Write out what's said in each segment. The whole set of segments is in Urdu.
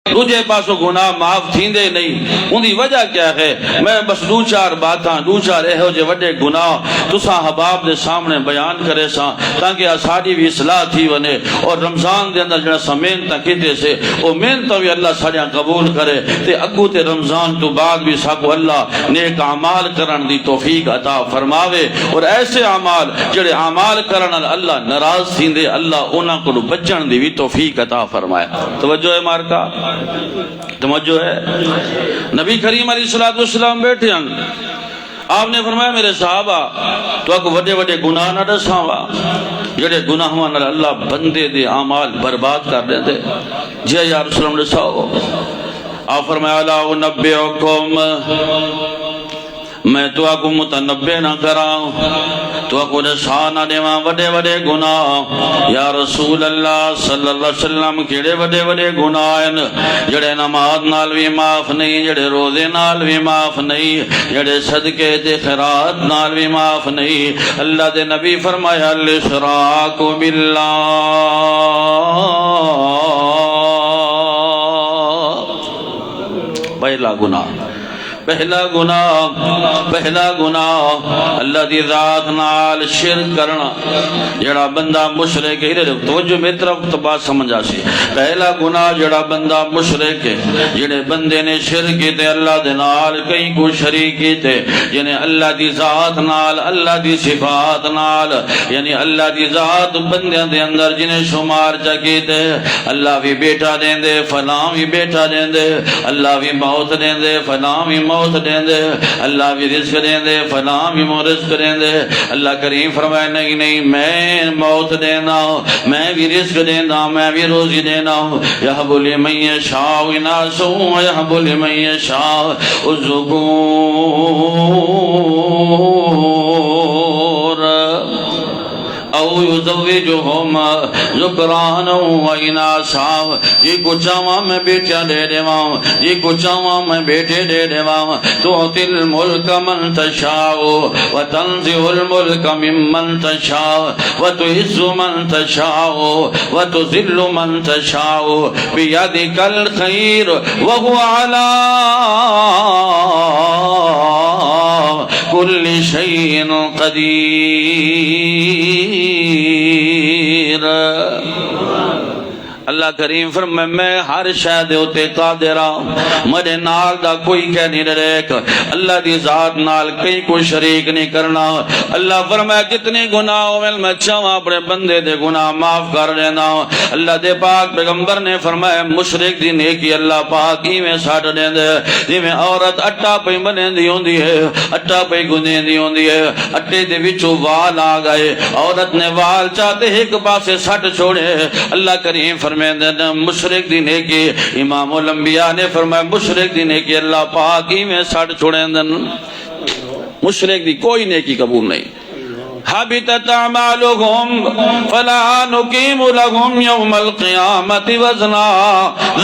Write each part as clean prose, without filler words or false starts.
دوجے پاسو گناہ معاف تھیندے نہیں، ان دی وجہ کیا ہے؟ میں بس دو چار باتاں، دو چار اہو جے وڈے گناہ تساں حباب دے سامنے بیان کرے ساں تاکہ اساڈی بھی اصلاح تھی ونے، اور رمضان دے اندر جڑا محنتاں کیتے سے او محنتاں بھی اللہ ساڈیاں قبول کرے تے اگوں تے رمضان تو بعد بھی ساکو اللہ نیک اعمال کرن دی توفیق عطا فرماوے، اور ایسے اعمال جڑے اعمال کرن نال اللہ ناراض تھیندے اللہ انہاں کو بچن دی بھی توفیق عطا فرمائے۔ توجہ ہے مارکا، توجہ ہے۔ نبی کریم علیہ السلام بیٹھے ہیں، آپ نے فرمایا میرے صحابہ تو اکو وڈے وڈے گناہ نہ دساں وا جڑے گناہاں نال اللہ بندے دے اعمال برباد کر دے دے۔ جی یا رسول اللہ دساؤ۔ آپ فرمایا لا انبئکم، میں تو آکو متنبع نہ کراؤں، تو آکو دسا نہ دیواں وڈے وڈے گناہ۔ یا رسول اللہ صلی اللہ علیہ وسلم کیڑے وڈے وڈے گناہ ہیں جڑے نماز نال بھی معاف نہیں، جڑے روزے نال بھی معاف نہیں، جڑے صدقے تے خیرات نال بھی معاف نہیں۔ اللہ دے نبی فرمایا الاشراک باللہ، پہلا گناہ، پہلا گناہ اللہ دی ذات نال شرک کرنا۔ جڑا بندہ مشرک ہے، توجہ میری طرف تو بات سمجھا سی، پہلا گناہ جڑا بندہ مشرک ہے، جڑے بندے نے شرک کیتے اللہ دے نال کئی کو شریک کیتے، جنہیں اللہ دی ذات نال، اللہ دی صفات نال، یعنی اللہ دی ذات بندیاں دے اندر جنہیں شمار چا کیتے، اللہ بھی بیٹا دیں دے فلاں بھی بیٹا دیں دے، اللہ بھی موت دیں دے فلاں بھی موت دیں دے، اللہ بھی رزق دیں دے فلاں بھی رزق دیں دے۔ اللہ کریم فرمائے نہیں نہیں، میں موت دینا ہوں، میں بھی رزق دینا ہوں، میں بھی روزی دینا ہوں۔ یہب لمن یشاء اناسا ویہب لمن یشاء الذکور، او یزوجہم ذکرانا و اناسا، جی کو چاہواں میں بیٹیا دے دیواں، جی کو چاہواں میں بیٹے دے دیواں۔ تؤتی الملک من تشاء وتنزع الملک ممن تشاء وتعز من تشاء وتذل من تشاء بیدک الخیر وهو علی کل شیء قدیر۔ اللہ کریم فرمائے میں ہر شے دے اوتے قادر ہاں، میرے نال دا کوئی کہہ نہیں ریک، اللہ دی ذات نال کئی کو شریک نہیں کرنا۔ اللہ فرمائے جتنے گناہ ہوئے میں چاہواں اپنے بندے دے گناہ معاف کر دینا۔ اللہ دے پاک پیغمبر نے فرمایا مشرک دی نیکی اللہ پاک ہی میں ساڑھ دیں دے، جی میں عورت اٹھا پہ بنے دی ہوندی ہے، اٹھا پہ گنے دی ہوندی ہے، اٹھے دے وچوں وال آ گئے، عورت نے وال چاہتے ایک پاسے سٹ چھوڑے۔ اللہ کریم فرمائے مشرک دی نیکی، امام الانبیاء نے فرمایا مشرک دی نیکی اللہ پاک ہی میں ساڑھ چھوڑیں دن، مشرک دی کوئی نیکی قبول نہیں۔ حبطت اعمالهم فلا نقيم لهم يوم القيامة وزنا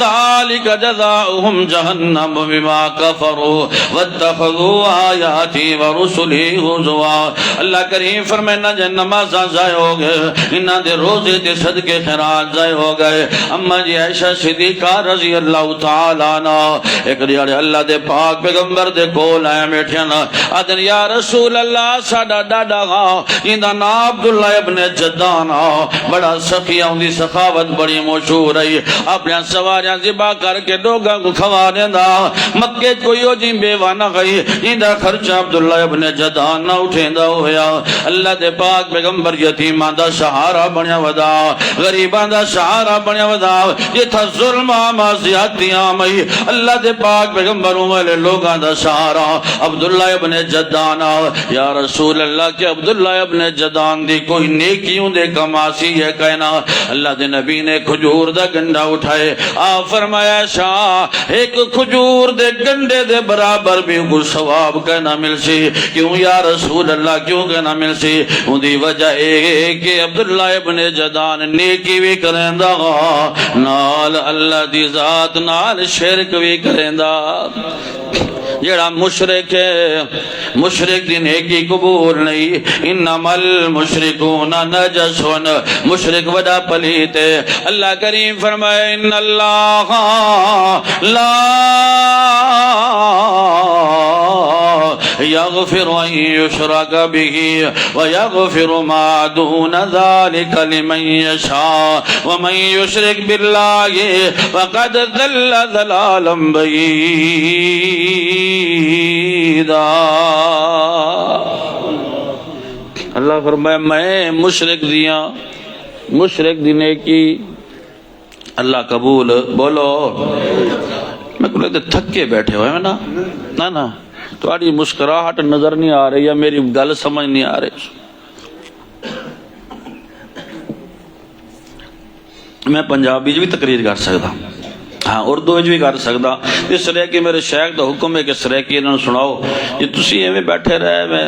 ذلك جزاؤهم جهنم بما كفروا واتخذوا آياتي ورسلي هزوا۔ اللہ کریم فرمائے نہ جن نمازاں ضائع ہو گئے، انہاں دے روزے تے صدقے خیرات ضائع ہو گئے۔ اما جی عائشہ صدیقہ رضی اللہ تعالی عنہ ایک دیہڑے اللہ دے پاک پیغمبر دے کول آیا بیٹھیا نا، آدن یا رسول اللہ ساڈا ڈاڈا ہاں جیندہ نا عبداللہ ابن جدان بڑا سخی ہوندی، سخاوت بڑی مشہور ہے، اپنے سواریاں ذبح کر کے لوگاں کو کھوا دیندا۔ مکے کوئی ہو جی بیوہ نہ گئی، جیندہ خرچہ عبداللہ ابن جدان نہ اٹھیندا ہویا۔ اللہ دے پاک پیغمبر یتیماں دا سہارا بنیا ودا، غریباں دا سہارا بنیا ودا، جتھا ظلم آما زیادتی آمئی اللہ دے پاک پیغمبروں والے لوگاں دا سہارا عبداللہ ابن جدان۔ یا رسول اللہ کہ عبداللہ ابن جدان دی کوئی نیکیوں دے کماسی ہے کہنا۔ اللہ دے نبی نے کھجور دا گنڈا اٹھائے، آپ فرمایا شاہ ایک کھجور دے گنڈے دے برابر بھی کوئی ثواب کہنا مل سی۔ کیوں یا رسول اللہ کیوں کہنا مل سی؟ ان دی وجہ ایک کہ عبداللہ ابن جدان نیکی بھی کریندا نال اللہ دی ذات نال شرک بھی کریندا۔ جڑا مشرک ہے، مشرک دی نیکی قبول نہیں۔ انما المشرکون نجسون، مشرک وڈا پلیت ہے۔ اللہ کریم فرمائے ان اللہ لا يغفر أن يشرك به ويغفر ما دون ذلك لمن يشاء ومن يشرك بالله فقد ضل ضلالا بعيدا. اللہ فرمایا میں مشرک دی نیکی اللہ قبول. بولو میں کو لگتا تھکے بیٹھے ہوئے نا نا تھوڑی مسکراہٹ نظر نہیں آ رہی یا میری گل سمجھ نہیں آ رہی. میں پنجابی بھی تقریر کر سکتا ہاں اردو بھی کر سکتا. اس طرح کہ میرے شیخ دا حکم ہے کہ سریکی انہوں نے سناؤ جی تسی ایویں بیٹھے رہے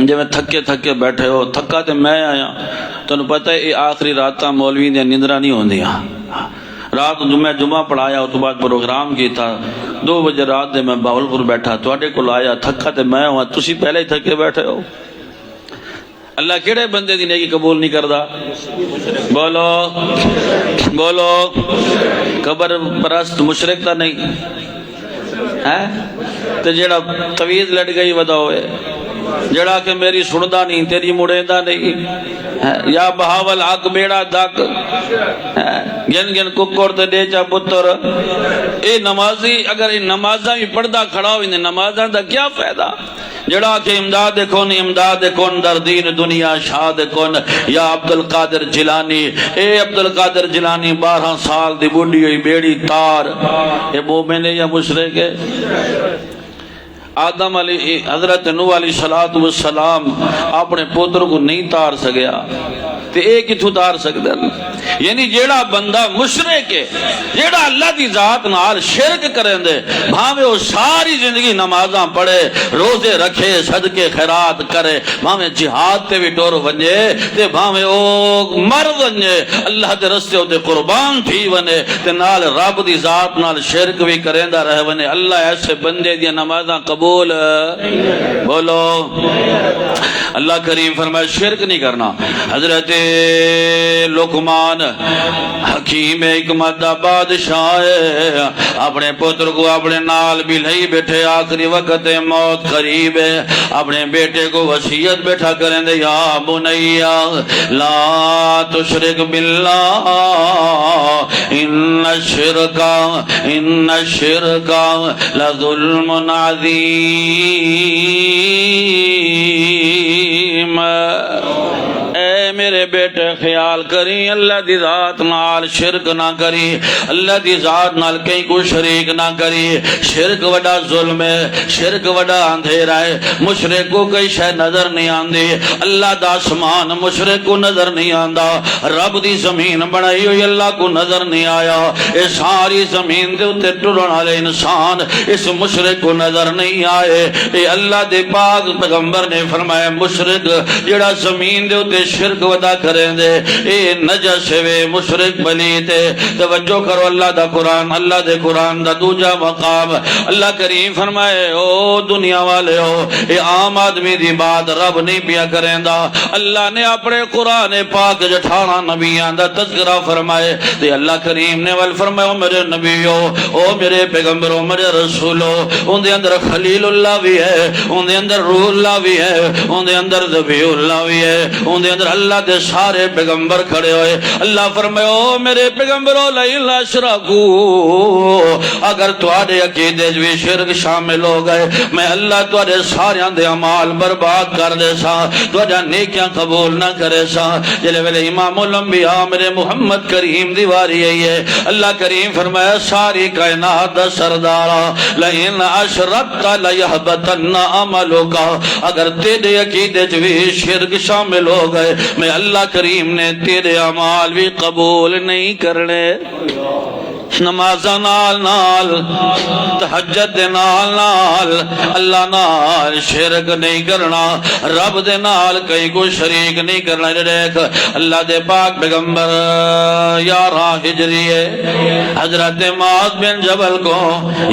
جی میں تھکے بیٹھے ہو. تھکا تے میں آیا تنہوں پتہ ہے یہ آخری راتاں مولوی دیا نیندرہ نہیں ہوندیاں. رات میں جمعہ پڑھایا اس تو بعد پروگرام کی تھا 2 بجے رات دے میں باولپور بیٹھا تواڈے کول آیا تھکا تے میں ہوا تسی پہلے ہی تھکے بیٹھے ہو. اللہ کیڑے بندے دی نیکی قبول نہیں کردا؟ بولو قبر پرست مشرک تا نہیں ہے تے جیڑا طویز لٹ گئی ودا ہوئے جڑا کہ میری سندا نہیں تیری مڑیندا نہیں یا بہاول حق بیڑا دک گن ککڑ تے ڈیچا پتر. اے نمازی اگر ان نمازاں بھی پڑھدا کھڑا ہو ان نمازاں دا کیا فائدہ؟ جڑا کہ امداد کن در دین دنیا شاد کن یا عبدالقادر جیلانی. اے عبدالقادر جیلانی 12 سال دی بوڑھی ہوئی بیڑی تار اے مومن ہے یا مشرک ہے؟ آدم علیہ حضرت نوح علیہ السلام اپنے پوتر کو نہیں تار سکیا تے ایک کتھوں تار سکتا. یعنی جیڑا بندہ مشرک ہے جیڑا اللہ دی ذات نال شرک کریں دے بھاوے وہ ساری زندگی نمازاں پڑھے روزے رکھے صدقے خیرات کرے بھاوے جہاد تے بھی ٹور ونجے تے بھاوے وہ مر ونجے اللہ دے رستے تے قربان تھی ونے تے نال رب دی ذات نال شرک بھی کریں دا رہ ونے اللہ ایسے بندے دی نمازاں قبول. بولو اللہ کریم فرمائے شرک نہیں کرنا. حضرت لقمان حکیم حکمت دا بادشاہ اپنے پتر کو اپنے نال بھی لئی بیٹھے آخری وقت موت قریب ہے اپنے بیٹے کو وصیت بیٹھا کریں دے یا بنیا لا تشرک باللہ ان الشرک لظلم عظیم. اے میرے بیٹے خیال کری اللہ دی ذات نال شرک نہ کری اللہ دی ذات نال کہیں کو شریک نہ کری. شرک وڈا ظلم ہے شرک وڈا اندھیرا ہے. مشرک کو کئی شے نظر نہیں آندی اللہ دا آسمان مشرک کو نظر نہیں آندا رب دی زمین بنائی ہوئی اللہ کو نظر نہیں آیا. اے ساری زمین دے اتے ٹرن والے انسان اس مشرک کو نظر نہیں آئے. اے اللہ دے پاک پیغمبر نے فرمایا مشرک جڑا زمین دے اتے شرک ودا کریں دے اے نجس وے مشرک پلیت. توجہ کرو اللہ دا قرآن اللہ دے قرآن دا دوجا مقام اللہ کریم فرمائے او دنیا والے ہو اے عام آدمی دی بات رب نہیں پیا کریں دا. اللہ نے اپنے قرآن پاک 18 نبیان دا تذکرہ فرمائے تے اللہ کریم نے ول فرمائے او میرے نبیو او میرے پیغمبرو میرے رسولو ان دے اندر خلیل اللہ بھی ہے ان دے اندر روح اللہ بھی ہے ان دے اندر ذبیح اللہ بھی ہے ان دے اندر اللہ دے سارے پیغمبر کھڑے ہوئے. اللہ فرمائے او میرے پیغمبرو لئن اشرکو اگر تواڈے عقیدے بھی شرک شامل ہو گئے میں اللہ تواڈے سارے دے اعمال برباد کر دے سا تواڈا نیکیاں قبول نہ کرے سا. جلے ویلے امام الانبیاء میرے محمد کریم دی واری ہے اللہ کریم فرمایا ساری کائنات دا سردارا لئن اشرکت لیحبطن عملک اگر تیرے عقیدے بھی شرک شامل ہو گئے میں اللہ کریم نے تیرے اعمال بھی قبول نہیں کرنے. نماز نال نال تہجد دے نال نال اللہ نال شرک نہیں کرنا رب دے نال کہیں کو شریک نہیں کرنا. دیکھ اللہ دے پاک پیغمبر 11 ہجری ہے حضرت معاذ بن جبل کو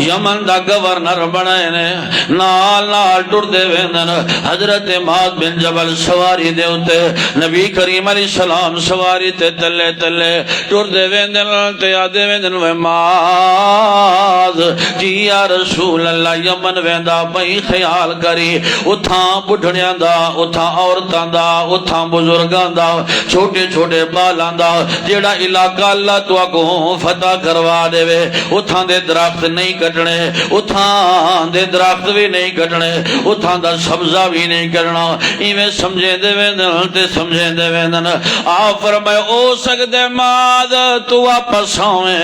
یمن دا گورنر بنائے نے نال نال ٹر دے ویندن حضرت معاذ بن جبل سواری دے اتے نبی کریم علیہ السلام سواری تے تلے تلے ٹر دے ویندن تے آدے ویندن معاذ معاذ جی یا رسول اللہ یمن ویندا پئی خیال کری اتھاں بڈھڑیاں دا اتھاں عورتاں دا اتھاں بزرگاں دا چھوٹے چھوٹے بالاں دا جیڑا علاقہ اللہ تو کو فتح کروا دے وے اتھاں دے درخت نہیں کٹنے اتھاں دے درخت بھی نہیں کٹنے اتھاں دا سبزہ بھی نہیں کرنا ایویں سمجھے دے ویندن تے سمجھے دے ویندن آپ فرمائے او سکدے ماد تو واپس آویں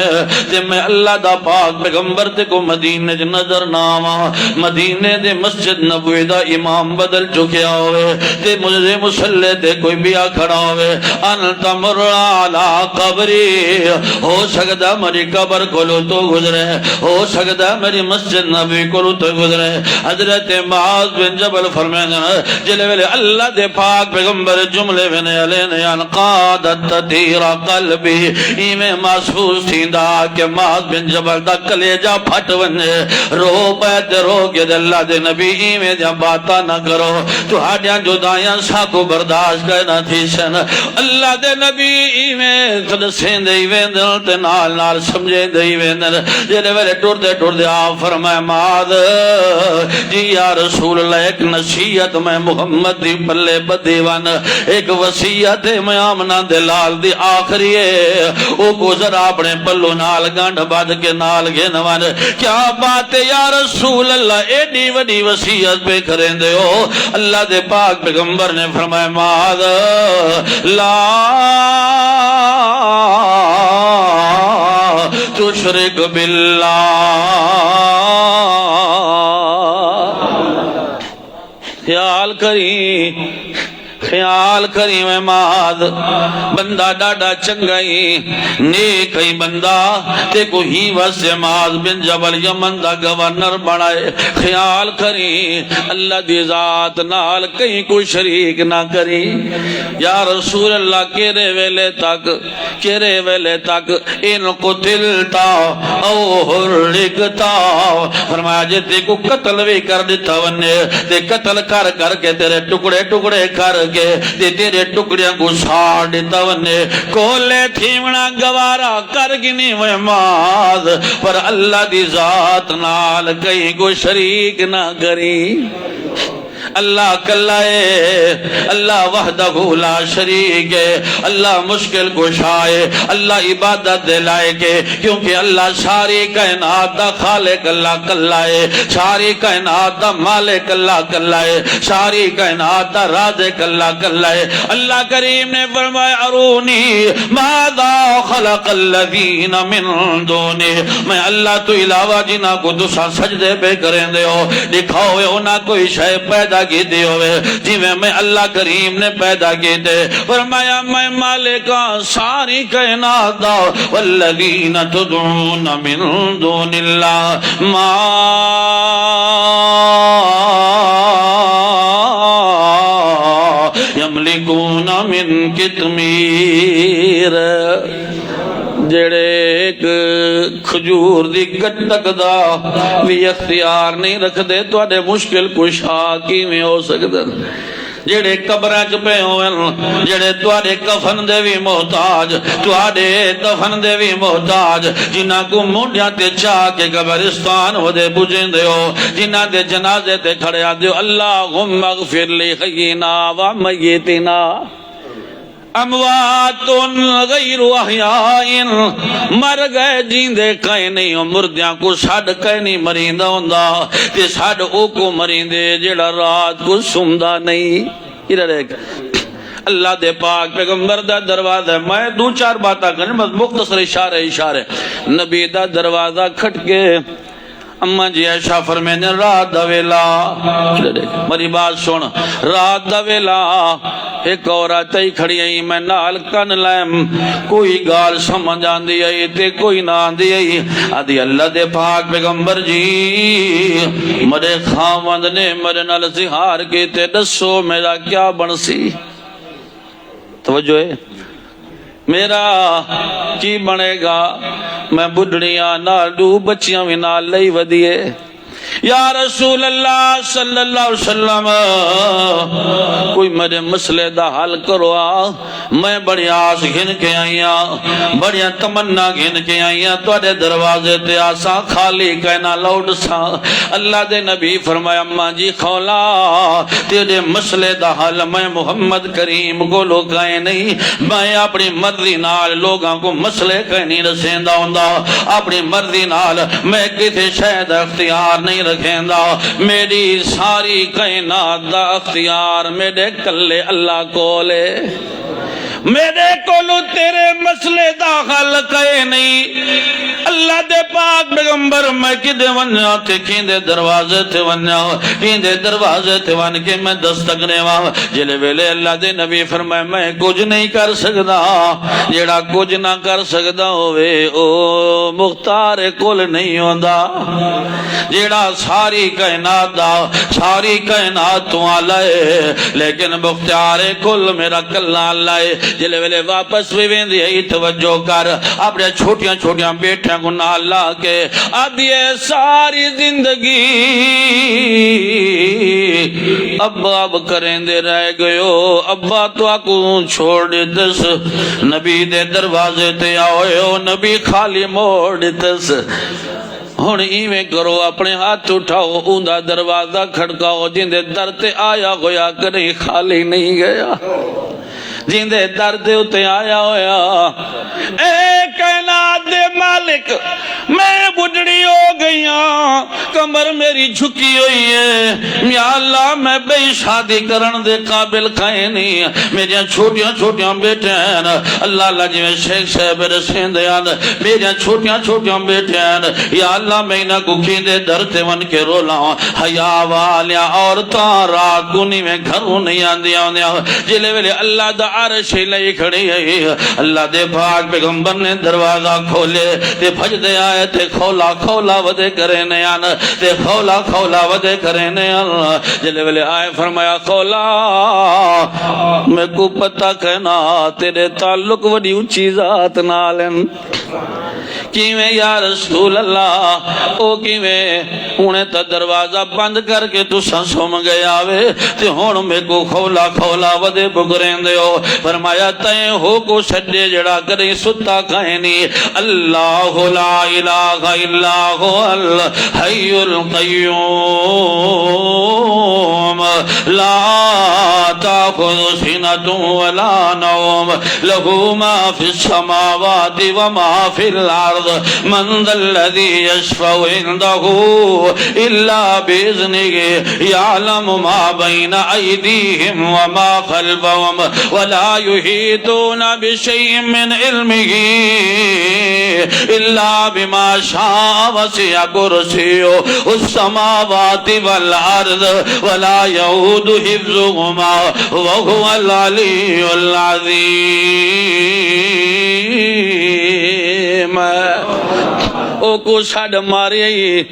تے میں اللہ دا پاک پیغمبر تے کو مدینے چ نظر نہ آواں مدینے دے مسجد نبوی دا امام بدل چکیا ہوئے تے مجھے مسلح تے کوئی بیا کھڑا ہوئے انت مر علی قبری ہو سکتا میری قبر کولو تو گزرے ہو سکتا میری مسجد نبی کولو تو گزرے حضرت معاذ بن جبل فرمائے جلے ویلے اللہ دے پاک پیغمبر جملے وینے علینے انقادت تیر قلبی ایمیں محسوس تھیندا کہ معاذ بن جبل دا کلیجہ پھٹ ونجے رو پیتے رو کے دے اللہ دے نبی ایمیں دیا باتا نہ کرو تو ہاڑیاں جدائیاں ساکو برداشت کرنا تھی سن اللہ دے نبی ایمیں خود سیندے ویندن تے نال نال سمجھے دے ویندن جلے ویلے ٹور دے آپ فرمائے معاذ جی یا رسول اللہ ایک نصیحت میں محمد دی پلے بدی ون ایک وصیت میں آمنہ دے لال دی آخری ہے او کو ذرا اپنے پلو نال گنڈ باد کے نال گھنوان کیا بات ہے یا رسول اللہ ایڈی وڈی وصیت پہ کریں دے ہو اللہ دے پاک پیغمبر نے فرمائے معاذ لا تشرک باللہ خیال کری میں معاذ بندہ ڈاڈا چنگئی نیکئی بندہ تے کو ہی واسے معاذ بن جبل یمن دا گورنر بنائے خیال کری اللہ دی ذات نال کہیں کوئی شریک نہ کری یا رسول اللہ کیرے ویلے تک ان قتلتا او حرکتا فرمایا جے تے کو قتل بھی کر دیتا ونے تے قتل کر کے تیرے ٹکڑے کر کے تیرے ٹکڑیاں کو ساڑ دیتا ونے کولے تھیمنا گوارا کر گنی وے معاذ پر اللہ دی ذات نال کہیں کو شریک نہ کری اللہ کلائے اللہ وحدہ لا شریک ہے اللہ مشکل کشائے اللہ عبادت دلائے کے کیونکہ اللہ ساری کائنات دا خالق اللہ کلائے ساری کائنات دا مالک اللہ کلائے ساری کائنات دا رازق اللہ کلائے اللہ کریم نے فرمایا ارونی ماذا خلق الذین من دونی میں اللہ تو علاوہ جنہ کو دوسرا سجدے پہ کریں دے ہو دکھاؤ ہونا کوئی شے پیدا کی دے ہوئے جی میں اللہ کریم نے پیدا کی دے فرمایا میں مالکہ ساری کائنات دا والذین تدعون من دون اللہ ما یملکون من کتمیر جڑے ایک کھجور دی گٹک دا بھی اختیار نہیں رکھ دے تو آدھے مشکل کشا کی میں ہو سکتے جڑے قبریں چپے ہوئے جڑے توڑے کفن دے بھی محتاج توڑے دفن دے بھی محتاج جنہ کو مونڈیاں تے چاہ کے قبرستان ہو دے بجیں دے ہو جنہ دے جنازے تے کھڑے آ دے اللہم اغفر لی خینا و میتنا اموات غیر احیاء مر گئے جیندے کہیں نہیں مردیاں کو ساڑھ کہیں نہیں مریندہ ہوندہ تے ساڑھ او کو مریندے جڑا رات کو سمدہ نہیں ادھر ایک اللہ دے پاک پیغمبر دا دروازہ میں دو چار باتاں کرنے بس مختصر اشارے نبی دا دروازہ کھٹ کے اماں جی عائشہ فرمائیں رات دا ویلا میری بات سن رات دا ویلا ایک عورت ہی کھڑی آئی میں نال کن لائم کوئی گال سمجھ آندی آئی تے کوئی نہ آندی آئی آدھی اللہ دے پاک پیغمبر جی مرے خامد نے مرے نال زہار کی تے دسو میرا کیا بنسی توجہ ہے میرا کی بنے گا میں بڑھڑیاں نال دو بچیاں بھی نال لئی ودیے یا رسول اللہ صلی اللہ علیہ وسلم کوئی میرے مسئلے دا حل کرو میں بڑی آس گھن کے آئیاں بڑی تمنا گھن کے آئیاں توڑے دروازے تے آسا خالی کہنا لوٹ سا اللہ دے نبی فرمایا اماں جی خولا تیرے مسئلے دا حل میں محمد کریم کو لوکائے نہیں میں اپنی مرضی نال لوگاں کو مسئلے کہنی رسیندہ ہوندہ اپنی مرضی نال میں کسی شہد اختیار نہیں رکھیں دا میری ساری کائنات دا اختیار میرے کلے اللہ کو لے میرے کولو تیرے مسئلے دا حل کہے نہیں اللہ دے پاک پیغمبر میں کدے ونیا تے کیندے دروازے تے ونیا کیندے دروازے تے ون کے میں دستک نیوا جلے ویلے اللہ دے نبی فرمائے میں کچھ نہیں کر سکدا جیڑا کچھ نہ کر سکدا ہوئے او مختار کل نہیں ہوندا جیڑا ساری کائنات دا ساری کائنات تو آلائے لیکن مختار کل میرا کلہ آلائے جلے ویلے واپس بھی ویندی ہے توجہ کر اپنے چھوٹیاں چھوٹیاں بیٹھیں کو نال لا کے ادیے ساری زندگی ابا اب کریں دے رہ گئے ابا تو آکو چھوڑ دیتس نبی دے دروازے تے آئے ہو نبی خالی موڑ دیتس ہن ایویں کرو اپنے ہاتھ اٹھاؤ اوندا دروازہ کھڑکاؤ جن دے در تے آیا ہویا کریں خالی نہیں گیا جن دے درد اتے آیا ہویا اے کائنات دے مالک میں بڑھڑی ہو گئی ہوں کمر میری جھکی ہوئی ہے یا اللہ میں بے شادی کرن دے قابل کھائے نہیں میری چھوٹیاں چھوٹیاں بیٹے ہیں اللہ اللہ جی میں شیخ صاحب رسین دیان میری چھوٹیاں چھوٹیاں بیٹے ہیں یا اللہ میں نہ ککی دے درد ون کے رو لاؤں حیا والیا عورتاں رات گنی میں گھروں نہیں آندیا جلے ویلے اللہ دا عرش لئی کھڑی ہے اللہ دے پاک پیغمبر نے دروازہ کھولے تے بھج دے آئے تے کھولا کھولا ودے کرے نیان تے کھولا کھولا ودے کرے نیان جلے ویلے آئے فرمایا کھولا میں کو پتہ کہنا تیرے تعلق وڈی اونچی ذات نالن کیویں یا رسول اللہ او کیویں انہیں تا دروازہ بند کر کے تو سم گیا وے تے ہون میں کو کھولا کھولا ودے بگرین دے ہو فرمایا تائیں ہو کو سجے جڑا کریں ستا کھائنی اللہ لا الہ الا ہو الحی القیوم لا تاخذ سنۃ ولا نوم لہ ما فی السماوات وما فی الارض من ذا الذی یشفع عنده الا باذنه يعلم ما بين ايديهم وما خلفهم ولا يحيطون بشيء من علمه الا بما شاء وسع كرسيه السماوات والارض ولا يؤوده حفظهما وهو العلي العظيم او کو چھڑ ماری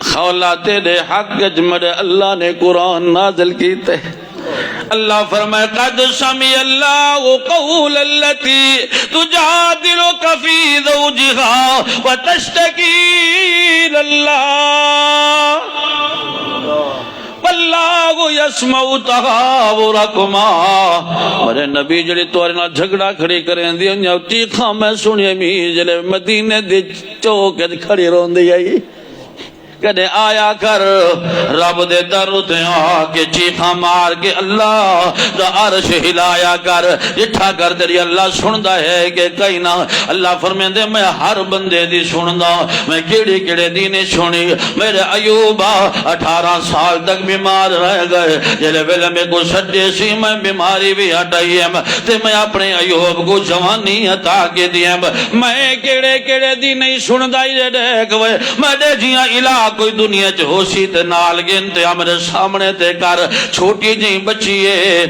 خولا تیرے حق جمد اللہ نے قرآن نازل کیتے اللہ فرمائے قد سمع اللہ قول التي تجادلك في زوجها وتشتكي الى الله واللہ یسمع تحاورکما میرے نبی جڑی توارے نہ جھگڑا کھڑی کریں دی انجا تیخا میں سنی می جلے مدینے دی چوکت کھڑی رون دی آئی کدے آیا کر رب دے درتے آکے چیخا مار کے اللہ دا عرش ہلایا کر جٹھا کر تیری اللہ سندہ ہے کہ کئی نہ اللہ فرمین دے میں ہر بندے دی سندہ میں کیڑی کیڑے دینے سنی میرے ایوبہ 18 سال تک بیمار رہ گئے جلے ویلے میں کو سجے سی میں بیماری بھی ہٹائی ہے تے میں اپنے ایوب کو جوانی عطا کے دیا میں کیڑے کیڑے دی نہیں سندہ ہی دیکھ میں دے جیاں الہ کوئی دنیا چ ہوشی تے نال گنتے ہمارے سامنے تے کر چھوٹی جی بچیے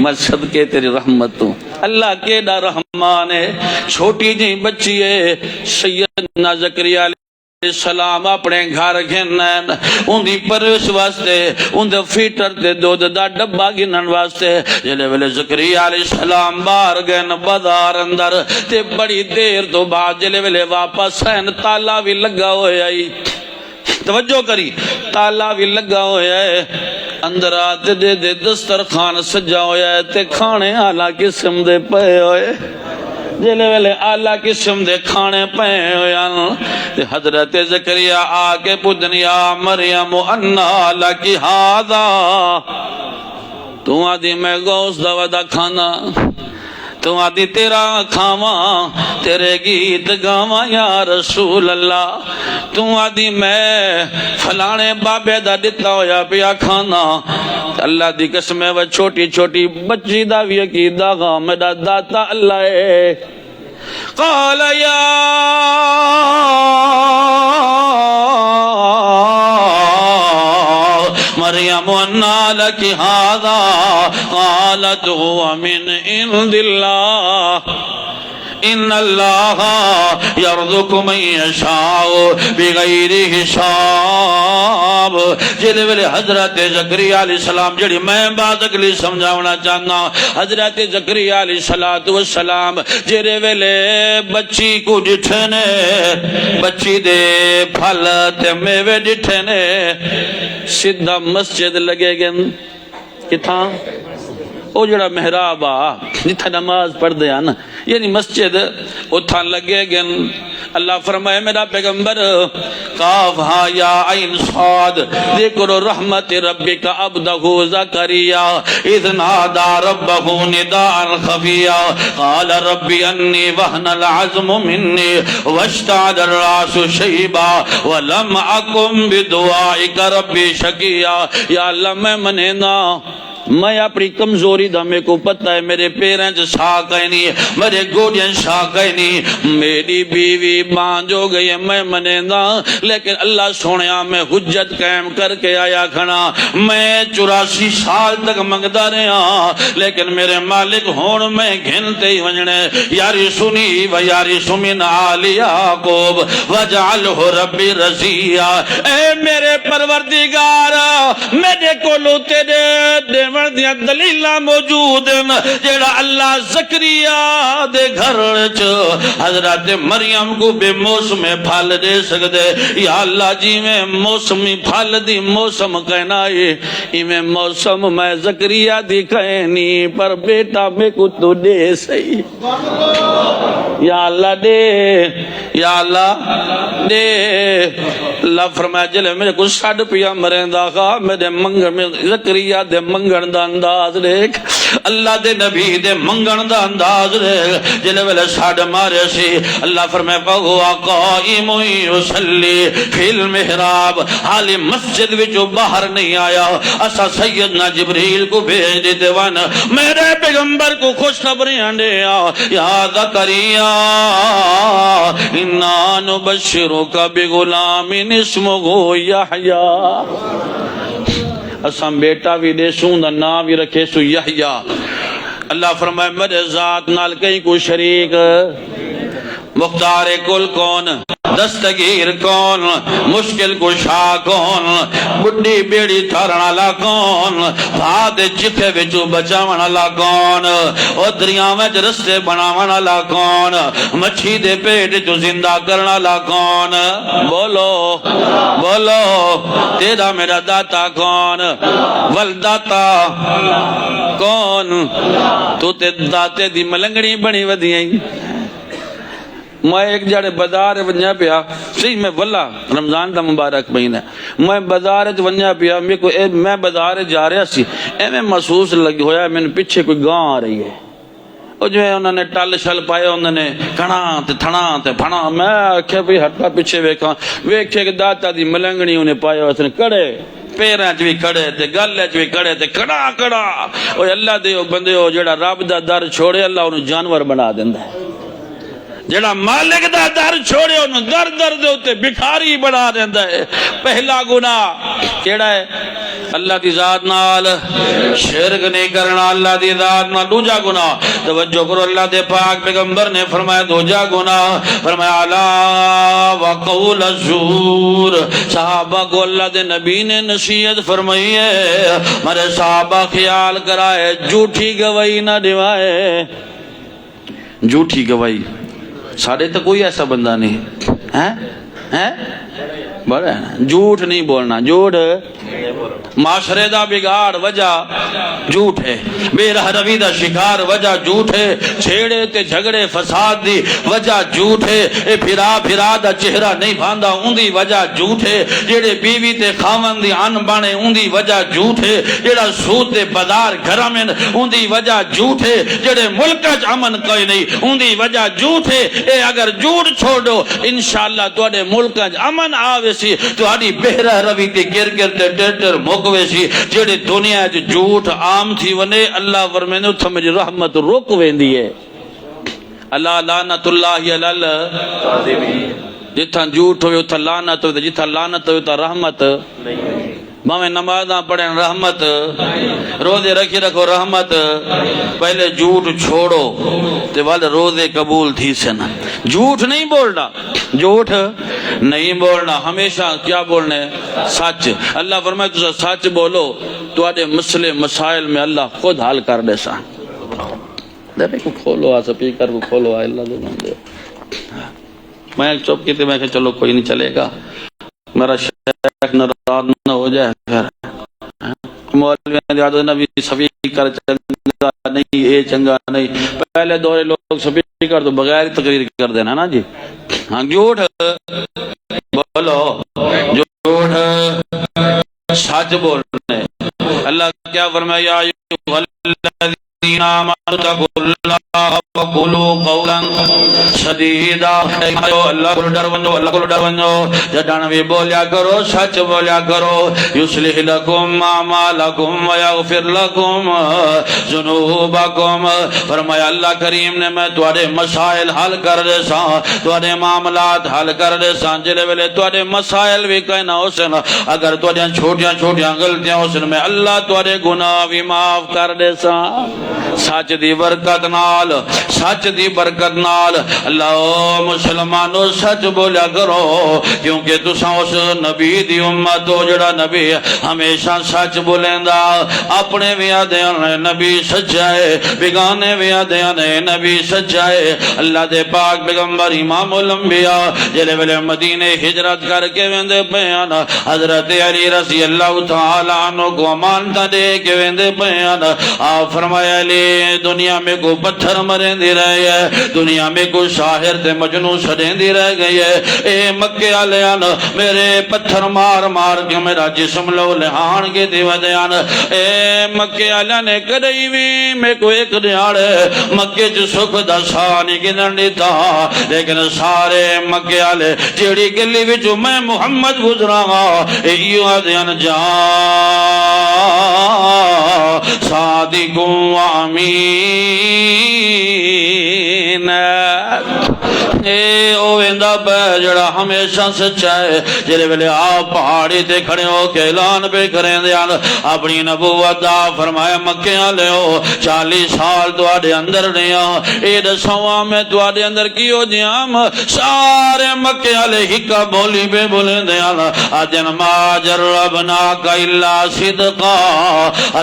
میں صدقے تیری رحمت تو اللہ کیڑا رحمان ہے چھوٹی جی بچیے سیدنا زکریا علیہ السلام اپنے گھر گھنن ان دی پرورش واسطے ان دے فیٹر تے دودھ دا ڈبا گھنن واسطے جلے ویلے زکریا علیہ السلام باہر گئے بازار اندر تے بڑی دیر تو بعد جلے ویلے واپس ہیں تالا بھی لگا ہوئے آئی توجہ کری تالا بھی لگا ہویا ہے اندر آتے دے دسترخوان سجا ہویا ہے تے کھانے آلہ قسم دے پے ہوئے جلے ویلے آلہ قسم دے کھانے پے ہویا تے حضرت زکریا آکے پوچھن یا مریم انا لکی ہاذا تو آدھی میں گوشت دا ودا کھانا تو آدھی تیرا کھاواں تیرے گیت گاواں یا رسول اللہ تو آدھی میں فلانے بابے دا دتا ہویا پیا کھانا اللہ دی قسم ہے وہ چھوٹی چھوٹی بچی دا بھی عقیدہ گا میرا داتا اللہ ہے قال یا مریم انا لکی ہاذا قالت هو من عند اللہ ان اللہ یرزق من یشاء بغیر حساب جلے ویلے حضرت زکریا علیہ السلام جڑی میں بات اگلی سمجھاونا چاہنا حضرت زکریا علیہ السلام جڑے ویلے بچی کو ڈٹھنے بچی دے پھل تے میوے ڈٹھنے سیدھا مسجد لگے گن کتھاں او جڑا محراب آ جتھا نماز پڑھ دیا نا یعنی مسجد اتھا لگے گن اللہ فرمائے میرا پیغمبر قاف ہا یا عین صاد ذکر رحمت ربک عبدہ زکریا اذ نادا ربہ نداء خفیا قال ربی انی وہن العظم منی واشتعل الراس شیبا ولم اکم بدعائک ربی شکیا یا اللہ میں منینا میں اپنی کمزوری دا میں کو پتہ ہے میرے پیریں جو شاک ہے نہیں میرے گوڑیاں شاک ہے نہیں میری بیوی باندھ ہو گئی ہے میں منینا لیکن اللہ سونیا میں حجت قائم کر کے آیا کھنا میں 84 سال تک منگدا رہا لیکن میرے مالک ہون میں گھنتے ہی ونجنے یاری سنی و یاری سمین آلی یعقوب وجعلہ ربی رضیا اے میرے پروردگار میرے کو لوتے دے دیاں دلیلہ موجود ہیں جیڑا اللہ زکریا دے گھر حضرت مریم کو بے موسم پھل دے سکتے یا اللہ جی میں موسمی پھل دی موسم کہنا ہے میں موسم میں زکریا دی کہنی پر بیٹا میں کو تو دے سہی یا اللہ دے یا اللہ دے اللہ فرمایا جلے میرے کو ساڑھ پیا مرندہ خواہ میرے منگن میں زکریا دے منگن دا انداز دیکھ اللہ دے نبی دے منگن دا انداز دیکھ جلے ویلے ساڑھ مارے سی اللہ فرمائے فَهُوَ قَائِمٌ يُصَلِّي فِي الْمِحْرَابِ حالی مسجد وچو باہر نہیں آیا اسا سیدنا جبریل کو بھیج دیتے ون میرے پیغمبر کو خوش خبریاں دیا یا زکریا اِنَّا نُبَشِّرُكَ بِغُلَامٍ اسْمُهُ یحییٰ اسام بیٹا بھی دے سون دا نام بھی رکھے سو یحییٰ اللہ فرمائے میرے ذات نال کہیں کو شریک مختار کل کون دستگیر کون مشکل کشا کون بڑی بیڑی تھارنا لا کون بھاد چکھے بچو بچاونا لا کون او دریاں میں رستے بناونا لا کون مچھی دے پیٹ جو زندہ کرنا لا کون بولو بولو تیرا میرا داتا کون والداتا کون تو تے داتے دی ملنگڑی بنی ودیاں میں ایک جڑے بازار ونجا پیا صحیح میں واللہ رمضان دا مبارک مہینہ میں بازار ونجا پیا میں بازار جا رہا سی میں محسوس لگ ہویا میں پیچھے کوئی گاں آ رہی ہے اور جو ہے انہوں نے ٹل شل پائے انہوں نے کھڑا تے تھنا تے پھنا میں آکھیا بھی ہٹا پیچھے ویکھاں ویکھے کہ داتا دی ملنگنی انہیں پائے اس نے کڑے پیراں چ بھی کھڑے تے گل چ بھی کھڑے تے کھڑا کھڑا او اللہ دے بندے او جڑا رب دا در چھوڑے اللہ انہوں جانور بنا دیندا ہے جڑا مالک دا در چھوڑے انہوں در در دے ہوتے بکھاری بڑھا دیندہ ہے پہلا گناہ کیڑا ہے اللہ دی ذات نال شرک نہیں کرنا اللہ دی ذات نال دوجا گناہ توجہ کرو اللہ دے پاک پیغمبر نے فرمایا دوجا گناہ فرمایا علا وقول الزور صحابہ کو اللہ دے نبی نے نصیحت فرمائی ہے مرے صحابہ خیال کرائے جھوٹی گواہی نہ دیوائے جھوٹی گواہی ساڑھے تو کوئی ایسا بندہ نہیں ہے بڑا ہے نا. جھوٹ نہیں بولنا. جھوٹ معاشرے دا بگاڑ وجہ جھوٹ ہے. بے رہ روی دا شکار وجہ جھوٹ ہے. چھیڑے تے جھگڑے فساد دی وجہ جھوٹ ہے. اے پھرا دا چہرہ نہیں بھاندا اون دی وجہ جھوٹ ہے. جڑے بیوی تے خاون دی ان بانے اون دی وجہ جھوٹ ہے. جڑا سود تے بازار گھراں میں اون دی وجہ جھوٹ ہے. جڑے ملک وچ امن کوئی نہیں اون دی وجہ جھوٹ ہے. اے اگر جھوٹ چھوڑو انشاءاللہ تواڈے ملک وچ امن آوے سی. تہاڈی بے رہ روی تے گر تے ٹیٹر مکوے سی. جڑے دنیا وچ جھوٹ عام تھی ونے اللہ فرمائے اتھے میری رحمت رک ویندی ہے. اللہ لعنت اللہ علی الکاذبین. جتھاں جھوٹ ہوئے اتھاں لعنت ہوئے. جتھاں لعنت ہوئے اتھاں رحمت نہیں. بھاویں نمازاں پڑھن رحمت, روزے رکھی رکھو رحمت. پہلے جھوٹ چھوڑو تے والے روزے قبول تھی سن. جھوٹ نہیں بولنا. جھوٹ نہیں بولنا. ہمیشہ کیا بولنا ہے؟ سچ. اللہ فرمائے تو سچ بولو تواڈے مسئلے مسائل میں اللہ خود حل کر دے سا. دے کو کھولو آ سپیکر کو کھولو آ اللہ دے بندے. میں چپ کیتے میں کہ چلو کوئی نہیں چلے گا میرا شیخ ناراض نہ ہو جائے. پھر مولویوں دی عادت نبی سپیکر چنگا نہیں, اے چنگا نہیں. پہلے دورے لوگ سپیکر تو بغیر تقریر کر دینا نا جی. ہاں جھوٹ بولو. جھوٹ سچ بولنے. اللہ کیا فرمایا ایھا الذین آمنوا اتقوا اللہ وقولوا قولا سدیدا. اللہ کو ڈر ونجو, اللہ کو ڈر ونجو. جڈاں بھی بولیا کرو سچ بولیا کرو. یصلح لکم اعمالکم ویغفر لکم ذنوبکم. فرمایا اللہ کریم نے میں تواڈے مسائل حل کر دے سا, تواڈے معاملات حل کر دے سا. جلے ویلے تواڈے مسائل بھی کہیں نہ ہو سن, اگر تواڈیاں چھوٹیاں چھوٹیاں غلطیاں ہو سن, میں اللہ تواڈے گناہ بھی معاف کر دے سا. سچ دی برکت نال, سچ دی برکت نال. اللہ مسلمانوں سچ بولیا کرو کیونکہ تساں اس نبی دی امت ہو جڑا نبی ہمیشہ سچ بولیندا. اپنے بھی آدھے نبی سچا ہے, بیگانے بھی آدھے نبی سچا ہے. اللہ دے پاک پیغمبر امام الانبیاء جلے ویلے مدینے ہجرت کر کے ویندے پیان, حضرت علی رضی اللہ تعالی عنہ کو امانت دے کے ویندے پیان. آپ فرمایا علی دنیا میں کو پتھر مریں دی رہے ہے, دنیا میں کو شاہر تے مجنون سڑیں دی رہ گئی ہے. اے مکے آلیان میرے پتھر مار مار کے میرا جسم لو لہان کے دیو دیان. اے مکے آلیان نے کدئی بھی میں کو ایک دیاڑے مکے جو سکھ دا سانی گنن دیتا, لیکن سارے مکے آلے جیڑی گلی وچو میں محمد گزرا گا ایو آدیان جا صادق و امین. اے او ویندا پہ جڑا ہمیشہ سچا ہے. جلے ویلے آپ پہاڑی تے کھڑے ہو کے اعلان پہ کریں دیان اپنی نبوت دا. فرمایا مکے والےو 40 سال تواڈے اندر نیا, اے دسواں میں تواڈے اندر کیو دیام. سارے مکے والے ہکا بولی پہ بولیں دیان اجن ما جربنا کا الا صدقا.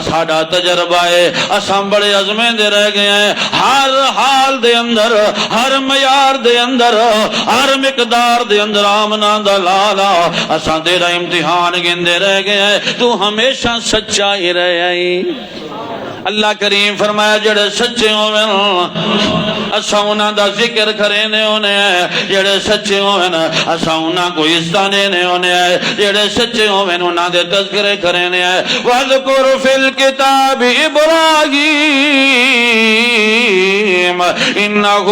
ساڈا تجربہ ہے اساں بڑے عزمیں دے رہ گئے ہیں. ہر حال دے اندر, ہر معیار دے اندر, ہر مقدار دے اندر آمنا دلالا اساں تیرا امتحان گندے رہ گئے ہیں. تو ہمیشہ سچا ہی رہے آئی. اللہ کریم فرمایا جڑے سچے ہوئے اساں انہاں دا ذکر کرینے ہونے ہیں. جڑے سچے ہوئے اساں انہاں کو عزتانے نے ہونے ہیں. جڑے سچے ہوئے انہاں دے تذکرے کرینے ہیں. وَذْكُرْ فِي الْكِتَابِ إِبْرَاهِيمَ إِنَّهُ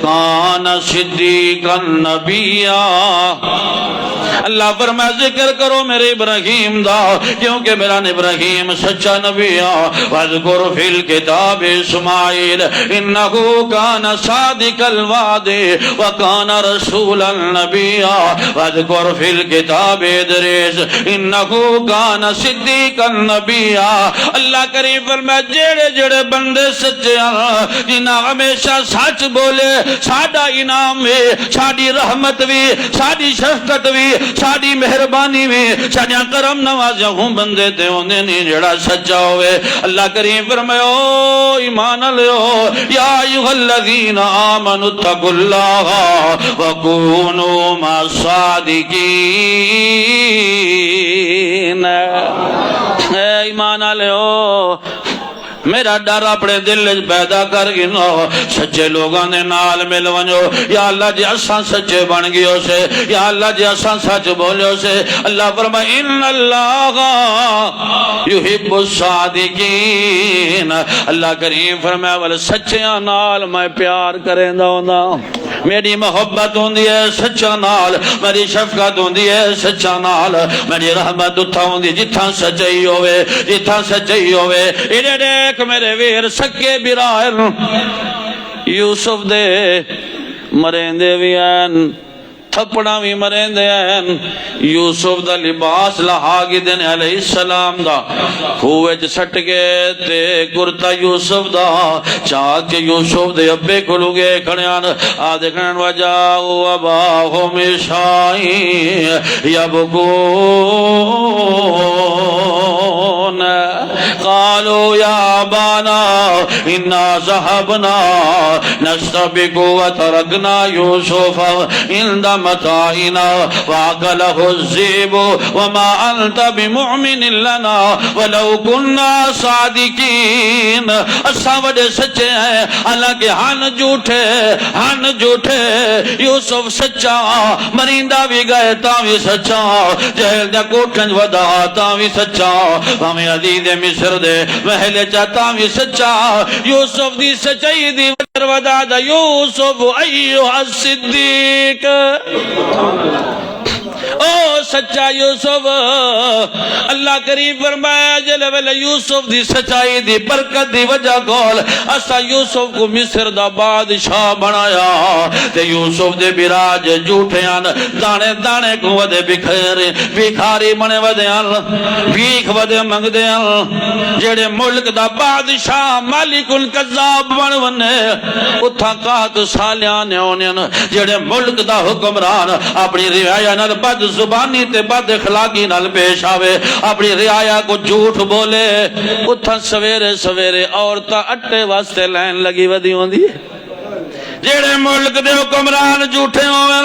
كَانَ صِدِّيقًا نَبِيًّا. اللہ فرمایا ذکر کرو میرے ابراہیم دا کیونکہ میرا ابراہیم سچا نبی ہے. وَذْكُرْ فِي الْكِتَابِ إِسْمَاعِيلَ إِنَّهُ كَانَ صَادِقَ الْوَعْدِ وَكَانَ رَسُولًا نَبِيًّا. وَذْكُرْ فِي الْكِتَابِ إِدْرِيسَ إِنَّهُ كَانَ صِدِّيقًا نَبِيًّا. اللہ کریم فرمایا جڑے جڑے بندے سچے ہیں جنہاں ہمیشہ سچ بولے ساڈا انعام بھی, ساڈی رحمت بھی, ساڈی شفقت بھی, ساڈی مہربانی وی ساڈیاں کرم نوازیاں ہوں بندے تے ہوندے نہیں جڑا سچا ہوئے اللہ کریم فرمایا ایمان لیو یا ایھا الذین آمنوا اتقوا اللہ وکونوا مع الصادقین اے ایمان لیو میرا ڈر اپنے دل پیدا کر گنو سچے لوگاں نے نال مل ونجو یا اللہ جی اساں سچے بن گئے سے یا اللہ جی اساں سچ بولے سے اللہ فرمائے ان اللہ یحب الصادقین اللہ کریم فرمایا ول سچیاں نال میں پیار کریندا ہوندا میری محبت ہوندی ہے سچا نال میری شفقت ہوندی ہے سچا نال میری رحمت اتھا ہوندی جتھاں سچائی ہوئے جتھاں سچائی ہوئے ایڈے دیکھ میرے ویر سکے برائر یوسف دے مرندے بھی ہیں تھپڑا بھی مرندے ہیں یوسف دا لباس لہاگی دن علیہ السلام دا خوے سٹ کے تے کرتا یوسف دا چاہ کے یوسف دے ابے کھلو گے کھڑیان آدھے کھڑیان وجاؤ اباہم عشائی یبکون قالوا یا ابانا انا ذهبنا نستبق وترکنا یوسف عند متاعنا واكله الذئب وما انت بمؤمن لنا ولو كنا صادقين اساں وڈے سچے ہیں حالانکہ ہن جھوٹے یوسف سچا مریندا بھی گئے تاں بھی سچا جہل دے کوٹھن ودا تاں بھی سچا ہمیں عزیز مصر دے محل چاہتا بھی سچا یوسف دی سچائی دی ودا دا یوسف ایھا الصدیق او سچا یوسف اللہ کریم فرمایا جل ویلے یوسف دی سچائی دی برکت دی وجہ کول اسا یوسف کو مصر دا بادشاہ بنایا تے یوسف دے براج جھوٹیاں دانے دانے کو ودے بکھاری بنے ودے بھیک ودے منگ دے جڑے ملک دا بادشاہ مالک القذاب بن ونے اتھا کات سالیاں نے ہونے جڑے ملک دا حکمران اپنی رعایا نال بد زبانی تے بد اخلاقی نال پیش آوے اپنی رعایا کو جھوٹ بولے اتھا سویرے سویرے عورتاں اٹے واسطے لائن لگی ودی ہوندی جیڑے ملک دے حکمران جھوٹے ہوئے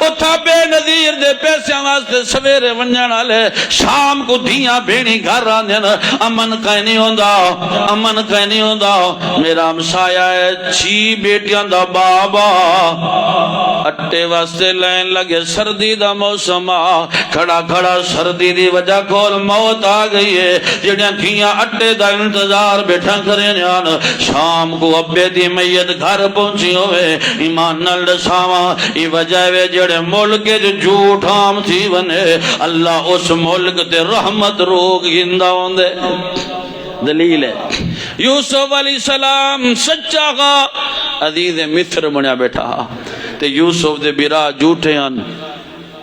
اتھا بے نظیر دے پیسے واسطے سویرے ونجن والے شام کو دھیاں بھیڑی گھر آندے امن کہیں نہیں ہوندا میرا ہمسایا ہے 6 بیٹیاں دا بابا اٹے واسطے لین لگے سردی دا موسم کھڑا سردی دی وجہ کول موت آ گئی ہے جڑیاں دھیاں اٹے دا انتظار بیٹھا کریں شام کو ابے دی میت گھر پہنچی ہوئے ایمان نال دساواں ای وجہ وے جڑے ملک جو جھوٹ عام تھی ونے اللہ اس ملک تے رحمت روک گندا ہوندے دلیل ہے یوسف علیہ السلام سچا کا عزیز مصر بنیا بیٹھا تے یوسف دے برا جھوٹے ہیں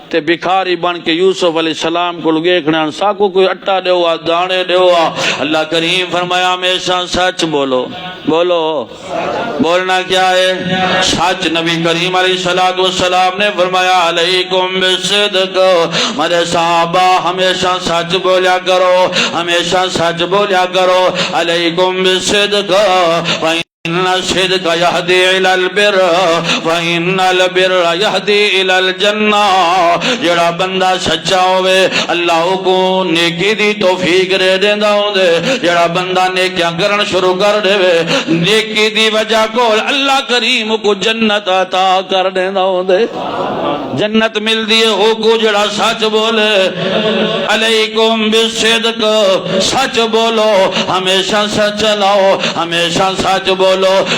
تے بکھاری بن کے یوسف علیہ السلام کو لگے کھڑے ساکو کوئی اٹا دیوا دانے دیوا اللہ کریم فرمایا ہمیشہ سچ بولنا کیا ہے سچ نبی کریم علیہ السلام نے فرمایا علیکم بالصدق میرے صحابہ ہمیشہ سچ بولیا کرو علیکم بالصدق ان الصدق یہدی الی البر وان البر یہدی الی الجنہ جڑا بندہ سچا ہوئے اللہ کو نیکی دی توفیق دے دیندا ہوندے جڑا بندہ نیکیاں کرن شروع کر دے نیکی دی وجہ کول اللہ کریم کو جنت عطا کر دیندا ہوندے جنت مل دی ہو کو جڑا سچ بولے علیکم بالصدق سچ بولو ہمیشہ سچ لاؤ ہمیشہ سچ بولو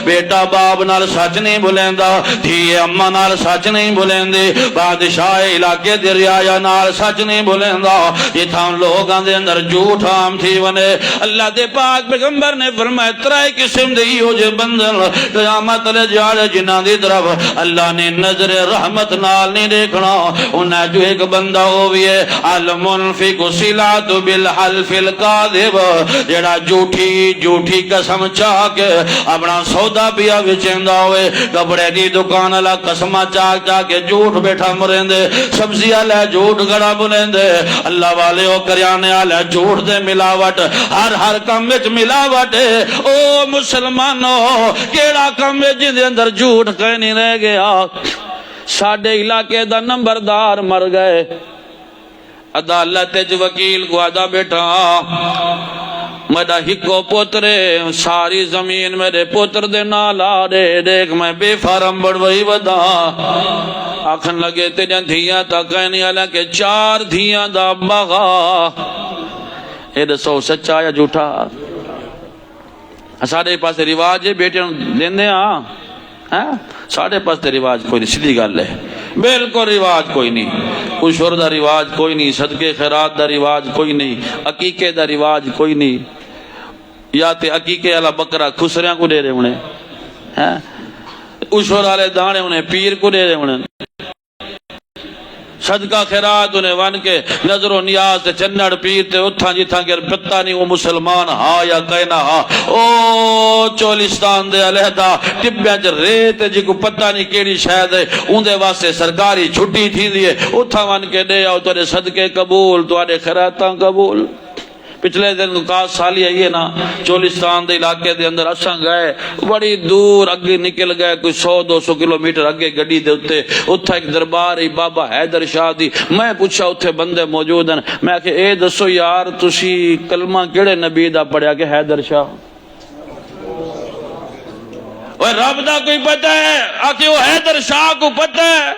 بیٹا باپ نال سچ نہیں بولیندا دھی اماں نال سچ نہیں بولندی بادشاہ علاقے دی رعایا نال سچ نہیں بولیندا جتھاں لوگاں دے اندر جھوٹ عام تھی ونے اللہ دے پاک پیغمبر نے فرمایا 3 قسم دے ہو جے بندن قیامت لے جاڑے جنہاں دی طرف اللہ نے نظر رحمت نال نہیں دیکھنا انہاں جو ایک بندہ ہوئی ہے المنفق صلات بالحلف الکاذب جڑا جھوٹی قسم چاہ کے اب اپنا سودا پیا وچیندا ہوئے کپڑے دی دکان والا قسماں چاک چاک کے جھوٹ بیٹھا مرندے سبزی والا جھوٹ گڑا بلندے اللہ والے او کریانے والا جھوٹ دے ملاوٹ ہر کم وچ ملاوٹ او مسلمانو کیڑا کم وچ جے اندر جھوٹ کہیں نہیں رہ گیا ساڈے علاقے دا نمبردار مر گئے عدالت وچ وکیل کو آدا بیٹا میرا ہکو پوترے ساری زمین میرے پوتر دے نال آ دے دیکھ میں بے فارم بڑھوئی ودا آکھن لگے تیجاں دھیاں تا کہنی والا کہ 4 دھیاں دا بغا اے دسو سچا یا جھوٹا ساڑے پاس رواج ہے بیٹے دیندے ہاں ساڑے پاس تے رواج کوئی نہیں سیدھی گل ہے بالکل رواج کوئی نہیں کشور دا رواج کوئی نہیں صدقے خیرات دا رواج کوئی نہیں عقیقے دا رواج کوئی نہیں یا تے عقیقے والا بکرا خسریاں کو دے رہے انہیں کشور والے دانے انہیں پیر کو دے رہے انہیں صدقہ خیرات انہیں ون کے نظر و نیاز تے چنڑ پیر تے اتھاں جتھاں کے پتہ نہیں وہ مسلمان ہاں یا کہنا ہاں او چولستان دے علیحدہ ٹبیاں چ ریت جی کو پتہ نہیں کیڑی شاید ہے اندے واسطے سرکاری چھٹی تھی دیئے اتھاں ون کے دے آؤ تورے صدقے قبول تورے خیراتاں قبول پچھلے دن کاس سالی آئیے نا چولستان دے علاقے دے اندر اساں گئے بڑی دور اگے نکل گئے کوئی 100-200 کلومیٹر اگے گڈی دے اتے اتھا ایک دربار ہی بابا حیدر شاہ دی میں پوچھا اتھے بندے موجود ہیں میں کہ اے دسو یار تسی کلمہ کیڑے نبی دا پڑھیا کہ حیدر شاہ رب دا کوئی پتہ ہے آکے وہ حیدر شاہ کو پتہ ہے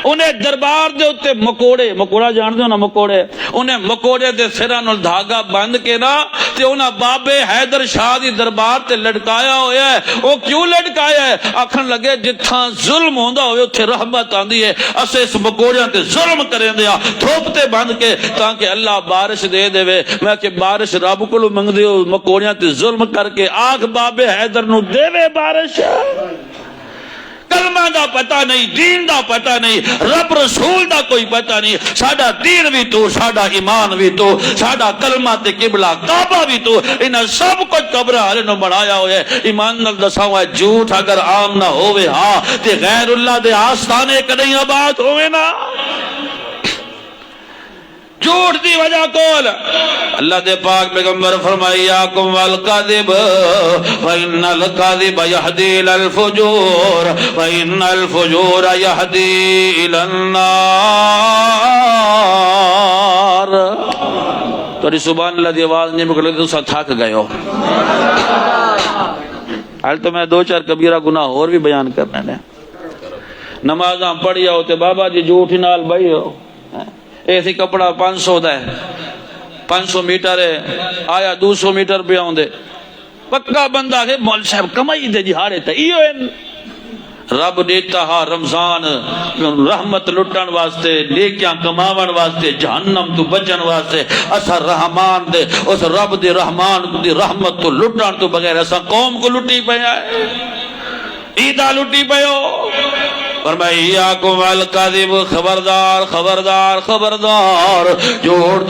انہیں دربار دے اتے مکوڑا جان دے نا مکوڑے انہیں مکوڑے دے سران دھاگا بند کے نا تے انہیں بابے حیدر شاہ دی دربار تے لڑکایا ہویا ہے وہ کیوں لڑکایا ہے آکھن لگے جتھاں ظلم ہوندہ ہوئے اتھے رحمت آندی ہے اسے اس مکوڑیاں تے ظلم کریں دیا تھوپتے بند کے تاکہ اللہ بارش دے دے وے میں کہ بارش رب کو منگ دے مکوڑیاں تے ظلم کر کے آگ بابے حیدر نو دے وے بارش کلمہ دا پتہ نہیں دین دا پتہ نہیں رب رسول دا کوئی پتہ نہیں ساڑا دین بھی تو ساڑا ایمان بھی تو ساڑا کلمہ تے قبلہ کعبہ بھی تو انہاں سب کچھ قبر حالے نو بڑھایا ہوئے ایمان نال دسا ہوا ہے جھوٹ اگر عام نہ ہوئے ہاں تے غیر اللہ دے آستانے کدیں آباد ہوئے نا جھوٹ دی وجہ کول اللہ دے پاک پیغمبر فرمائیاکم والکذب فإن الکذب یہدی للفجور فإن الفجور یہدی النار توڑی سبحان اللہ دی آواز نہیں مکلے تو سا تھاک گئے ہو حال تو میں 2-4 کبیرہ گناہ اور بھی بیان کرنے نے نمازاں پڑھیا ہوتے بابا جی جھوٹ نال بھائی ہو ایسی کپڑا 500 دا ہے 500 میٹر ہے آیا 200 میٹر پہ آؤں دے پکا بندہ ہے مول صاحب کمائی دے جی ہارے تا ایو ہے رب دیتا ہا رمضان رحمت لٹن واسطے نیکیاں کماون واسطے جہنم تو بچن واسطے اسا رحمان دے اس رب دے رحمان دی رحمت تو لٹن تو بغیر اسا قوم کو لٹی پیا ہے عیدہ لٹی پیو فرمائیاکم والکذب خبردار خبردار خبردار جھوٹ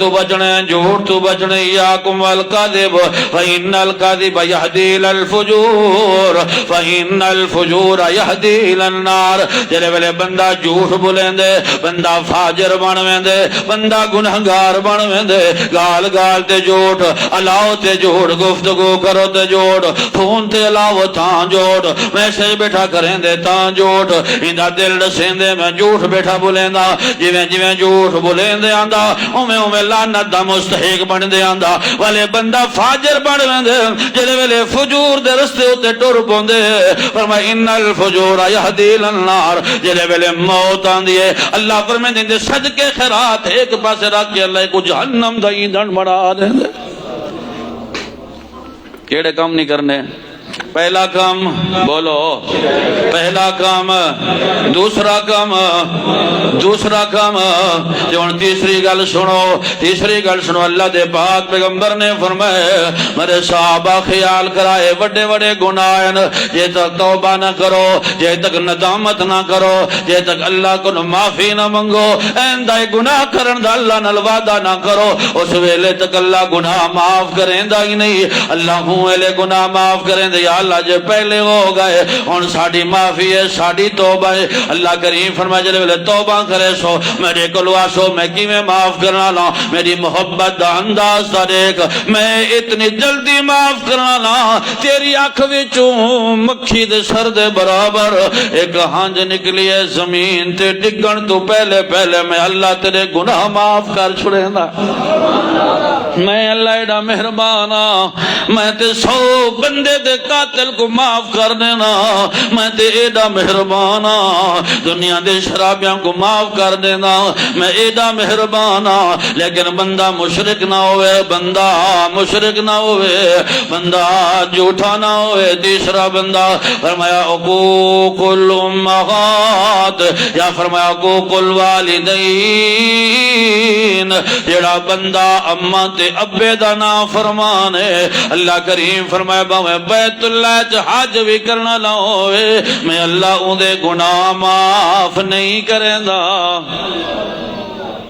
تو بچنے یاکم والکذب فإن الکذب یہدی للفجور فإن الفجور یہدی للنار جلے ویلے بندہ جھوٹ بولیں دے بندہ فاجر بنویں دے بندہ گنہگار بنویں دے گال گال تے جھوٹ الاؤ تے جھوٹ گفتگو کرو تے جھوٹ فون تے الاؤ تاں جھوٹ میسج بیٹھا کریں دے تاں جھوٹ اندہ دل رسیں دے میں جھوٹ بیٹھا بولیں دا جویں جھوٹ بولیں دے آندہ اویں لعنت دا مستحق بن دے آندہ والے بندہ فاجر بن دے جلے ویلے فجور دے رستے ہوتے ٹر پوندے فرمائے ان الفجور یہدی للنار جلے ویلے موت آندی ہے اللہ فرمائے دے صدقے خیرات ایک پاسے رکھ کے اللہ کو جہنم دا ایندھن بنا دے کیڑے کام نہیں کرنے پہلا کام بولو پہلا کام دوسرا کام جو تیسری گل سنو اللہ دے پاک پیغمبر نے فرمایا میرے صحابہ خیال کرائے بڑے بڑے گناہ جے تک توبہ نہ کرو جے تک ندامت نہ کرو جے تک اللہ کو معافی نہ منگو ایندہ گناہ کرن دا اللہ نال وعدہ نہ کرو اس ویلے تک اللہ گناہ معاف کریں دا ہی نہیں اللہ ہوں ویلے گناہ معاف کریں دے یا اللہ جے پہلے ہو گئے ہن ساڈی معافی ہے ساڈی توبہ ہے اللہ کریم فرمایا جلے ویلے توبہ کرے سو میرے کولو آسو میں کیویں معاف کرنا لا میری محبت دا انداز دا دیکھ میں اتنی جلدی معاف کرنا لا تیری اکھ وچوں مکھی دے سر دے برابر ایک ہنج نکلی ہے زمین تے ڈگن تو پہلے پہلے میں اللہ تیرے گناہ معاف کر چھڑے نا میں اللہ ایڈا مہربانا میں تے 100 بندے دے قاتل کو معاف کر دینا میں تے ایڈا مہربانا دنیا دے شرابیاں کو معاف کر دینا میں ایڈا مہربانا لیکن بندہ مشرک نہ ہوئے بندہ مشرک نہ ہوئے بندہ جھوٹا نہ ہوئے تیسرا بندہ فرمایا حقوق الامہات یا فرمایا حقوق الوالدین جڑا بندہ اماں تے ابے دا نافرمان ہے اللہ کریم فرمایا باویں بیت اللہ چ حج بھی کرنا نہ ہوئے میں اللہ اون دے گناہ معاف نہیں کریندا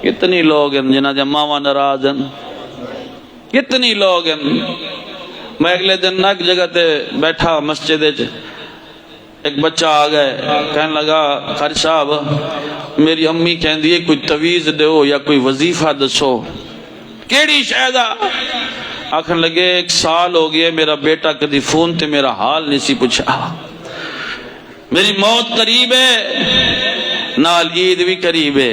کتنی لوگ ہیں جنہاں دے ماواں ناراض ہیں کتنی لوگ ہیں میں اگلے دن ایک جگہ تے بیٹھا مسجد وچ ایک بچہ آ گئے کہنے لگا قاری صاحب میری امی کہندی ہے کوئی تویز دیو یا کوئی وظیفہ دسو کیڑی شے دا آکھن لگے 1 سال ہو گیا میرا بیٹا کدی فون تے میرا حال نہیں سی پوچھا میری موت قریب ہے نال عید بھی قریب ہے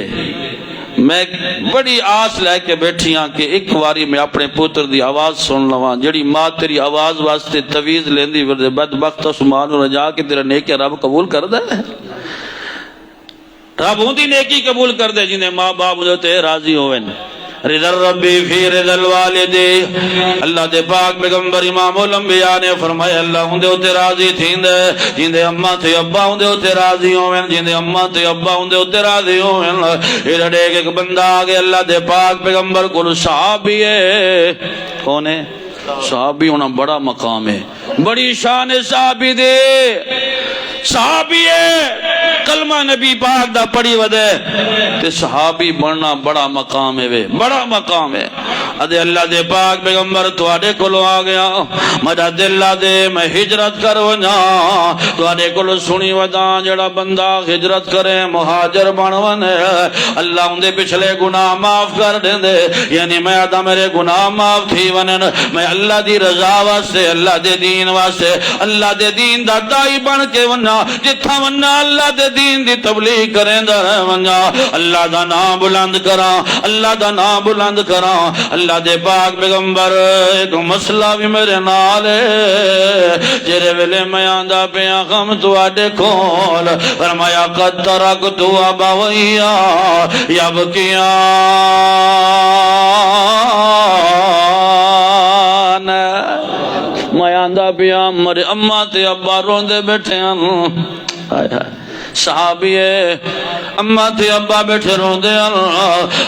میں بڑی آس لے کے بیٹھی ہاں کہ ایک واری میں اپنے پوتر دی آواز سن لواں جڑی ماں تیری آواز واسطے تویز لیندی وردے بدبخت عثمان نو جا کے تیرا نیکی رب قبول کر دے رب ہوندی نیکی قبول کر دے جنہیں ماں باپ جو تے راضی ہوئے رضا ربی فی رضا الوالدی اللہ دے پاک پیغمبر امام الانبیاء نے فرمایا اللہ ہندے ہوتے راضی تھیندے جندے اممہ تے ابا ہندے ہوتے راضی ہوئے جندے اممہ تے ابا ہندے ہوتے راضی ہوئے ارڑے ایک بندہ آگے اللہ دے پاک پیغمبر کو صحابی ہے کون ہے صحابی ہونا بڑا مقام ہے بڑی شان صحابی دے صحابی ہے کلمہ نبی پاک دا پڑھی ودے تے صحابی بننا بڑا مقام ہے بڑا مقام ہے ادھے اللہ دے پاک پیغمبر تواڈے کولو آ گیا مدد اللہ دے میں ہجرت کر ونجا تواڈے کولو سنی ودا جڑا بندہ ہجرت کرے مہاجر بن ونے اللہ اون دے پچھلے گناہ معاف کر دے یعنی میں آدھا میرے گناہ معاف تھی ونن میں اللہ دی رضا واسطے اللہ دے دین واسطے اللہ دے دین دا دائی بن کے ونا جتھا ونا اللہ دے دین دی تبلیغ کریں دا رہ ونجا اللہ دا نام بلند کراں اللہ دا نام بلند کراں اللہ دے پاک پیغمبر ایک مسئلہ بھی میرے نال ہے جرے ویلے میں آندا پیا غم تواڈے کول فرمایا قد ترکت ابویا یبکیان میں آندا پیا میرے اماں تے ابا روندے بیٹھے ہیں صحابی ہے اماں تے ابا بیٹھے روندے ہیں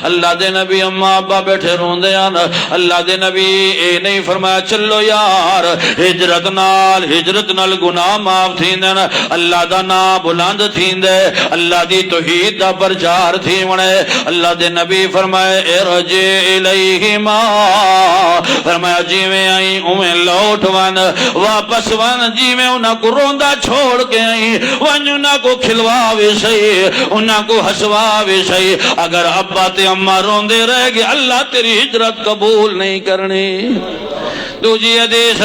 اللہ دے نبی اماں ابا بیٹھے روندے ہیں اللہ دے نبی اے نہیں فرمایا چلو یار ہجرت نال گناہ معاف تھیندے اللہ دا نام بلند تھیندے اللہ دی توحید دا پرچار تھیونے اللہ دے نبی فرمائے ارجع الیہما فرمایا جیویں آئی اویں لوٹ ون واپس ون جیویں انہاں کو روندا چھوڑ کے آئی ون انہاں کو کھلوا بھی صحیح انہاں کو ہسوا بھی صحیح اگر ابا تے اماں روندے رہ گئے اللہ تیری ہجرت قبول نہیں کرنی دوجی حدیث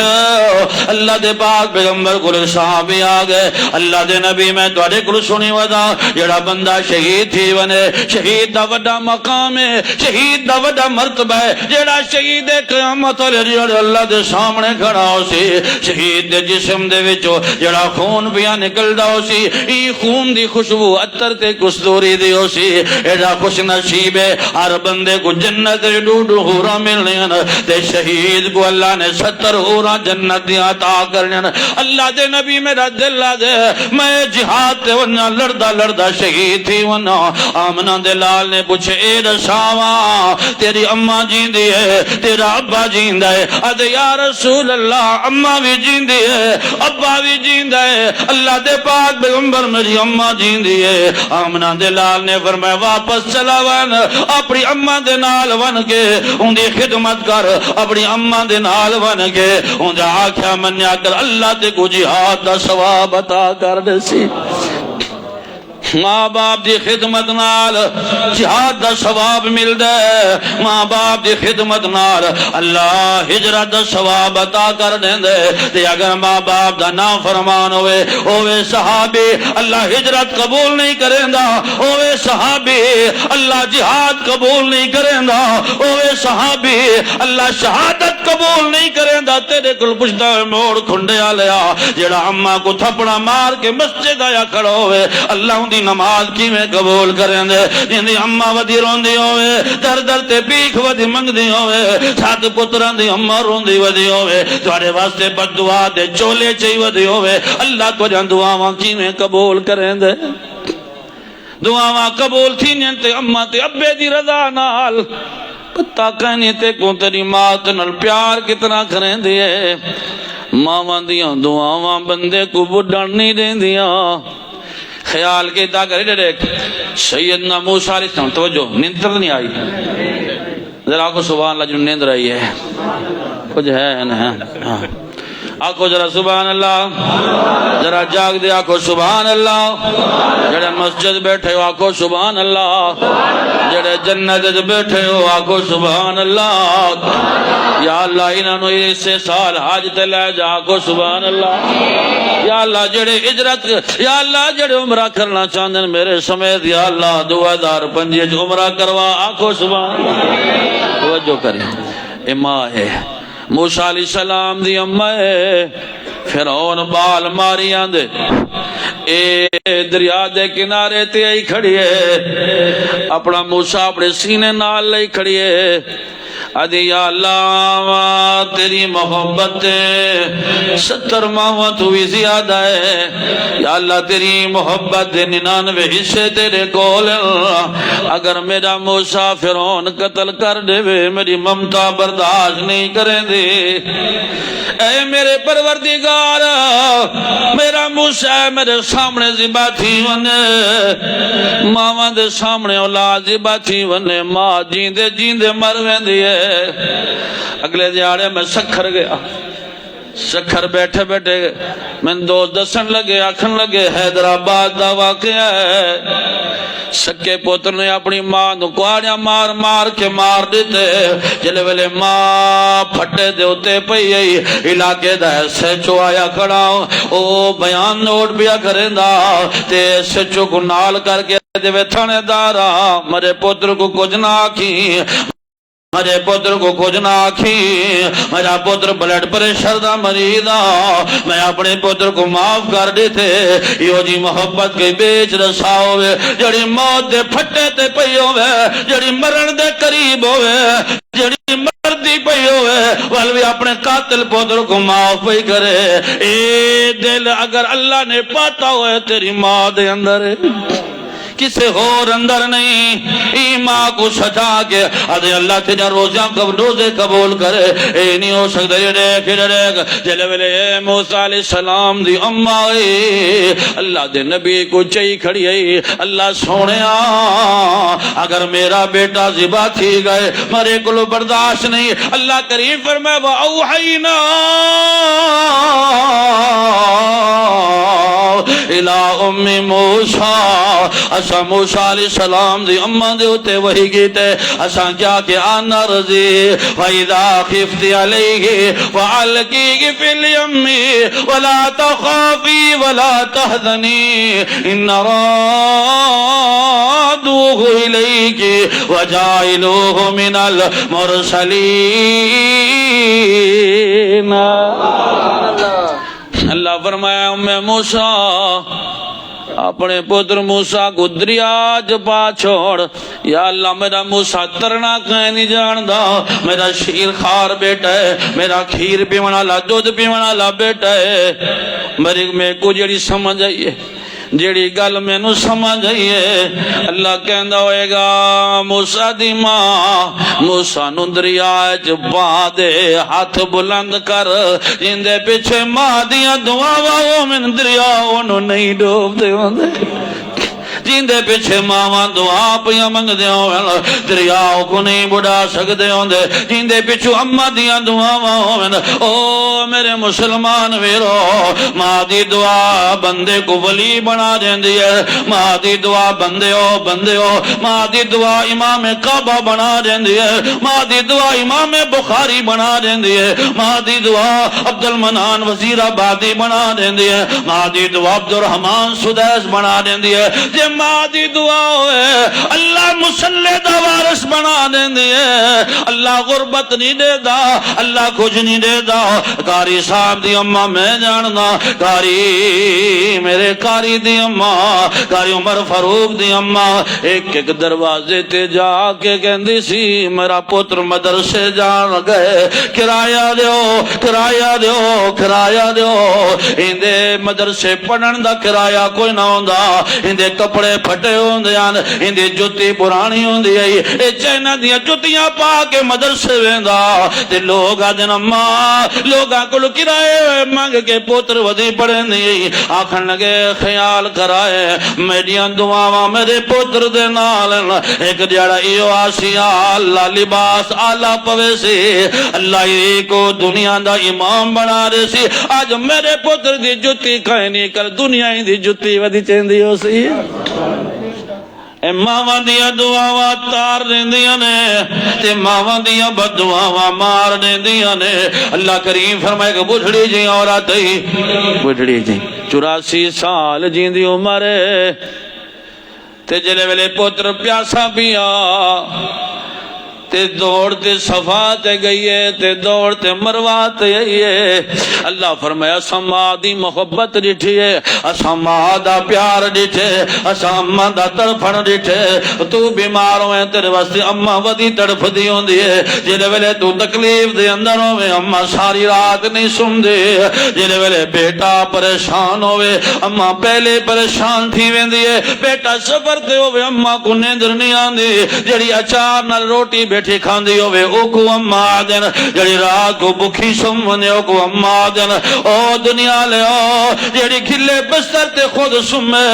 اللہ دے پاک پیغمبر کو صحابی آ گئے اللہ دے نبی میں تواڈے کول سنی ودا جڑا بندہ شہید تھی ونے شہید دا وڈا مقام ہے شہید دا وڈا مرتبہ ہے جڑا شہید قیامت والے اللہ دے سامنے کھڑا ہو سی شہید دے جسم دے وچوں جڑا خون پیا نکلدا ہو سی ای خون دی خوشبو عطر تے کستوری دی ہو سی ایڈا خوش نصیب ہے ہر بندے کو جنت ڈوڈ حورا ملنے تے شہید کو اللہ نے 70 حورا جنت دی عطا کرنے اللہ دے نبی میرا دل دے میں جہاد تے وننا لڑدا شہید تھی وننا آمنہ دے لال نے پوچھے اے رساواں تیری اماں جیندی ہے تیرا ابا جیندہ ہے ادھے یا رسول اللہ اماں بھی جیندی ہے ابا بھی جیندہ ہے اللہ دے پاک پیغمبر میری اماں جیندی ہے۔ آمنہ دے لال نے فرمایا واپس چلا ون اپنی اماں دے نال ون کے ان دی خدمت کر، اپنی اماں دے نال ون کے ان دا آکھیا منیا کر، اللہ تے کو جہاد دا ثواب عطا کر دے سی۔ ماں باپ دی خدمت نال جہاد دا ثواب ملدا ہے، ماں باپ دی خدمت نال اللہ ہجرت دا ثواب عطا کر دیندے۔ تے اگر ماں باپ دا نافرمان ہوئے صحابی اللہ ہجرت قبول نہیں کریندا، ہوئے صحابی اللہ جہاد قبول نہیں کریندا، ہوئے صحابی اللہ شہادت قبول نہیں کریندا۔ تیرے کل پوچھدا ہے موڑ کھنڈیا لیا جڑا اماں کو تھپڑا مار کے مسجد آیا کھڑا ہوئے، اللہ دی نماز کی میں قبول کریں دے؟ جن دی اماں ودی روندی ہوئے، در در تے بیخ ودی منگ دی ہوئے، سات پتران دی اماں روندی ودی ہوئے، توڑے واسطے بد دعا دے چولے چاہی ودی ہوئے، اللہ تو جان دعاواں کی میں قبول کریں دے؟ دعاواں قبول تھی نینتے اماں تے ابے دی رضا نال، پتہ کہنی تے کون تیری ماں تنال پیار کتنا کریں دیئے۔ ماں دیاں دعاواں بندے کو بڑھن نہیں دیں دیاں۔ خیال کے دا کرے دیکھ سیدنا موسیٰ علیہ السلام، توجہ نیندر نہیں آئی، ذرا آکھو سبحان اللہ جو نیندر آئی ہے کچھ ہے نا، آکھو ذرا سبحان اللہ، ذرا جاگ دے آکھو سبحان اللہ، جڑے مسجد بیٹھے ہو آکھو سبحان اللہ، جڑے جنت بیٹھے ہو آکھو سبحان اللہ۔ یا اللہ انہوں اسے سال حج تے لے جا آکھو سبحان اللہ۔ یا اللہ جڑے اجرت، یا اللہ جڑے عمرہ کرنا چاندن میرے سمیت، یا اللہ 2025 عمرہ کروا آکھو سبحان اللہ۔ توجہ کریں، اماں ہے موسیٰ علیہ السلام دی اماں ہے، فرعون بال ماری آندے اے دریا دے کنارے تے آئی کھڑی ہے، اپنا موسیٰ اپنے سینے نال لئی کھڑی ہے، ادھی یا اللہ تیری محبت 70 ماہ تو بھی زیادہ ہے، یا اللہ تیری محبت 99 حصے تیرے کول، اگر میرا موسیٰ فرعون قتل کر دے میری ممتا برداشت نہیں کریں دے۔ اے میرے پروردگار میرا موسیٰ میرے سامنے ذبح تھی ونے، ماں دے سامنے اولاد ذبح تھی ونے، ماں جیندے جیندے مر ویندی ہے۔ اگلے دیاڑے میں سکھر گیا، سکھر بیٹھے بیٹھے میں دوست دسن لگے آکھن لگے حیدرآباد دا واقعہ ہے، سکے پوتر نے اپنی ماں نو کوڑیاں مار مار کے مار دیتے، جلے ویلے ماں پھٹے دے ہوتے پئی آئی علاقے دا سچو آیا کھڑا، او بیان نوٹ بیا کریں دا تے سچو کو نال کر کے دے وے تھانے دارا مرے پوتر کو کچھ نہ آکھی، میرے پتر کو کچھ نہ آکھی، میرا پتر بلڈ پریشر دا مریضا، میں اپنے پتر کو معاف کر دیتے، یو جی محبت کے بیچ رسا ہوئے، جڑی موت دے پھٹے تے پئی ہوئے، جڑی مرن دے قریب ہوئے، جڑی مردی پئی ہوئے، والوی اپنے قاتل پتر کو معاف پئی کرے۔ اے دل اگر اللہ نے پاتا ہوئے تیری ماں دے اندر ہے، کسے اور اندر نہیں، ایمان کو سجا کے آدھے اللہ تیجا روزے قبول کرے، اے نہیں ہو سکتا یہ دیکھ جلے ویلے اے موسیٰ علیہ السلام دی اماں آئی، اللہ دے نبی کو چاہی کھڑی آئی، اللہ سونے اگر میرا بیٹا ذبح تھی گئے مرے کلو برداشت نہیں، اللہ کریم فرمائے وَأَوْحَيْنَا إِلَىٰ أُمِّ مُوسَىٰ، اسا موسیٰ علیہ السلام دی اماں دے ہوتے وہی گیتے، اسا کیا کہ آنا رضی وَإِذَا خِفْتِ عَلَيْهِ وَعَلْقِيهِ فِي الْيَمِّ وَلَا تَخَافِي وَلَا تَحْزَنِي إِنَّ رَادُوهُ إِلَيْكِ وَجَاعِلُوهُ مِنَ الْمُرْسَلِينَ۔ اللہ فرمایا ام موسیٰ اپنے پتر موسیٰ کو دریا جپا چھوڑ، یا اللہ میرا موسیٰ ترنا کہیں نہیں جاندہ، میرا شیر خار بیٹا ہے، میرا کھیر پیونا لا دودھ پیونا لا بیٹا ہے، میرے میں کو جڑی سمجھ آئیے جیڑی گل مینوں سمجھ آئیے اللہ کہندا ہوئے گا موسیٰ دی ماں موسیٰ نوں دریا وچ پا دے ہاتھ بلند کر جیندے پیچھے ماں دیاں دعاواں او من دریا اونوں نہیں ڈوب دے ہوندے جیندے پیچھے ماواں دعا پیاں منگ دیا ہوئے دریاؤ کو نہیں بڑھا سکتے ہوندے جیندے پیچھو اماں دیاں دعاواں ہوئے او میرے مسلمان ویرو ماں دی دعا بندے کو ولی بنا دیندی ہے ماں دی دعا بندے ہو ماں دی دعا امام کعبہ بنا دیندی ہے ماں دی دعا امام بخاری بنا دیندی ہے ماں دی دعا عبد المنان وزیر آبادی بنا دیندی ہے ماں دی دعا عبد الرحمن سدیس بنا دیندی ہے جے ماں دی دعا ہوئے اللہ مسلح دا وارث بنا دیندی ہے اللہ غربت نہیں دے دا اللہ کچھ نہیں دے دا قاری صاحب دی اماں میں جاننا قاری میرے قاری دی اماں قاری عمر فاروق دی اماں ایک دروازے تے جا کے کہندی سی میرا پتر مدرسے جان گئے کرایہ دیو اندے مدرسے پڑھن دا کرایہ کوئی نہ ہوندا اندے کپڑے پھٹے ہوندے ہیں اندے جوتی پرانی ہوندی ہے اے چائنا دیاں جوتیاں پا کے مدرسے ویندا تے لوگ آدن اماں لوگاں کول کرائے مانگ کے پوتر ودی پڑھن دی آکھن لگے خیال کرائے میڈیاں دعاواں میرے پوتر دے نال ایک جڑا ایو آسیا اللہ لباس آلہ پوے سی اللہ ہی کو دنیا دا امام بنا رہے سی آج میرے پوتر دی جوتی کھائے نہیں کر دنیا ہی دی جوتی ودی چیندی ہو سی اے ماواں دیاں دعاواں تار دیندیاں نے تے ماواں دیاں بددعاواں مار دیندیاں نے اللہ کریم فرمائے کہ بڑھڑی جی عورت بڑھڑی جی 84 سال جیندی عمر تے جلے ویلے پتر پیاسا پیا تے دوڑتے صفا تے گئیے تے دوڑتے مروا تے گئیے اللہ فرمایا اساں دی محبت ڈٹھیے اساں ماں دا پیار ڈٹھے اساں اماں دا تڑپن ڈٹھے تو بیمار ہوئے تیرے واسطے اماں ودی تڑپ دی ہوندی ہے جڑے ویلے تو تکلیف دے اندر ہوئے اماں ساری رات نہیں سمدے جڑے ویلے بیٹا پریشان ہوئے اماں پہلے پریشان تھی ویندی ہے بیٹا سفر تے ہوئے اماں کو نیندر نہیں آندی جڑی اچار نال روٹی بیٹھی کھاندی ہوئے او کو اماں دن جڑی رات کو بکھی سمنے او کو اماں دن او دنیا لے او جڑی کھلے بستر تے خود سمے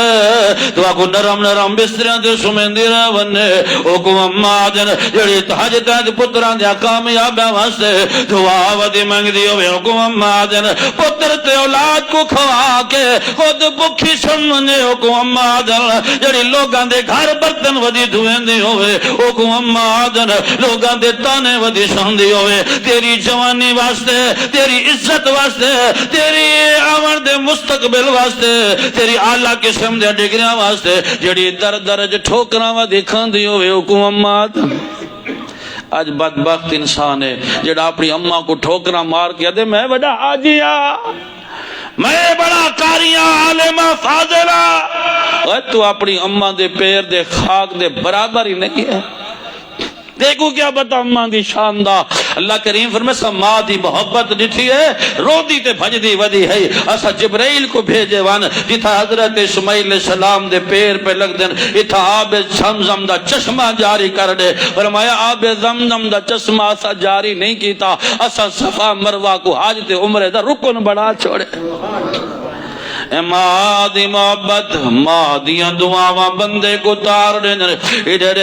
دعا کو نرم نرم بستریاں تے سمیں دی رہنے او کو اماں دن جڑی تحجتاں تے پتران دیا کامیابیاں واسطے دعا ودی منگ دی ہوئے او کو اماں دن پتر تے اولاد کو کھوا کے خود بکھی سمنے او کو اماں دن جڑی لوگاں دے گھر برتن ودی دھویں دی ہوئے او کو اماں دن لوگاں دے تانے ودی سندی ہوئے تیری جوانی واسطے تیری عزت واسطے تیری آمد دے مستقبل واسطے تیری اعلیٰ قسم دے ڈگریاں واسطے جڑی در درج ٹھوکراں ودی کھاندی ہوئے حکومت آج بدبخت انسان ہے جڑا اپنی اماں کو ٹھوکراں مار کے دے میں بڑا حاجیاں میں بڑا قاریاں عالمہ فاضلہ تو اپنی اماں دے پیر دے خاک دے برابر ہی نہیں ہے دیکھو کیا بتا اماں دی شاندہ اللہ کریم فرمائے سا ماں دی محبت ڈٹھی ہے رو دی تے بھج دی ودی ہے اسا جبرائیل کو بھیجے وان جتا حضرت اسماعیل علیہ السلام دے پیر پہ لگ دن اتھا آب زمزم دا چشمہ جاری کر دے فرمایا آب زمزم دا چشمہ اسا جاری نہیں کیتا اسا صفا مروہ کو حاجت عمرہ دا رکن بڑا چھوڑے ماں دی محبت ماں دیاں دعاواں بندے کو تار دین ادھر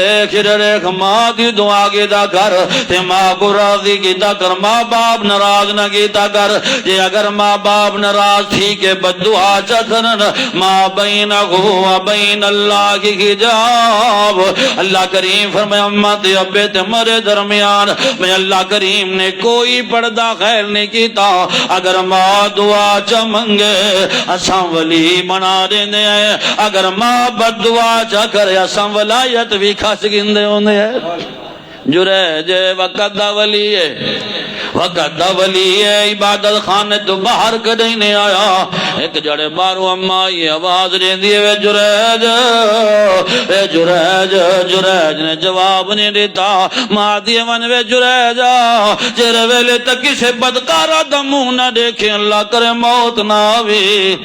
ایک ماں دی دعا کیتا کر تے ماں کو راضی کیتا کر ماں باپ ناراض نہ کیتا کر جے اگر ماں باپ ناراض تھی کہ بد دعا چکرن ماں بینہو و بین اللہ کی حجاب اللہ کریم فرمائے اماں تے ابے تے مرے درمیان میں اللہ کریم نے کوئی پردہ خیر نہیں کیتا اگر ماں دعا چا منگے اساں ولی بنا دیندے ہیں اگر ماں بد دعا چا کرے اساں ولایت بھی کھا سکندے ہوندے ہیں جرے جے وقت دا ولی ہے وقت دا ولی عبادت خانے تو باہر کدی نہیں آیا ایک جڑے بارو اما یہ آواز دیندی ہے جریج اے جریج جریج نے جواب نہیں دیتا ماں دی من وے جریج جڑے ویلے تک کسے بدکارا دا منہ نہ دیکھے اللہ کرے موت نہ آوی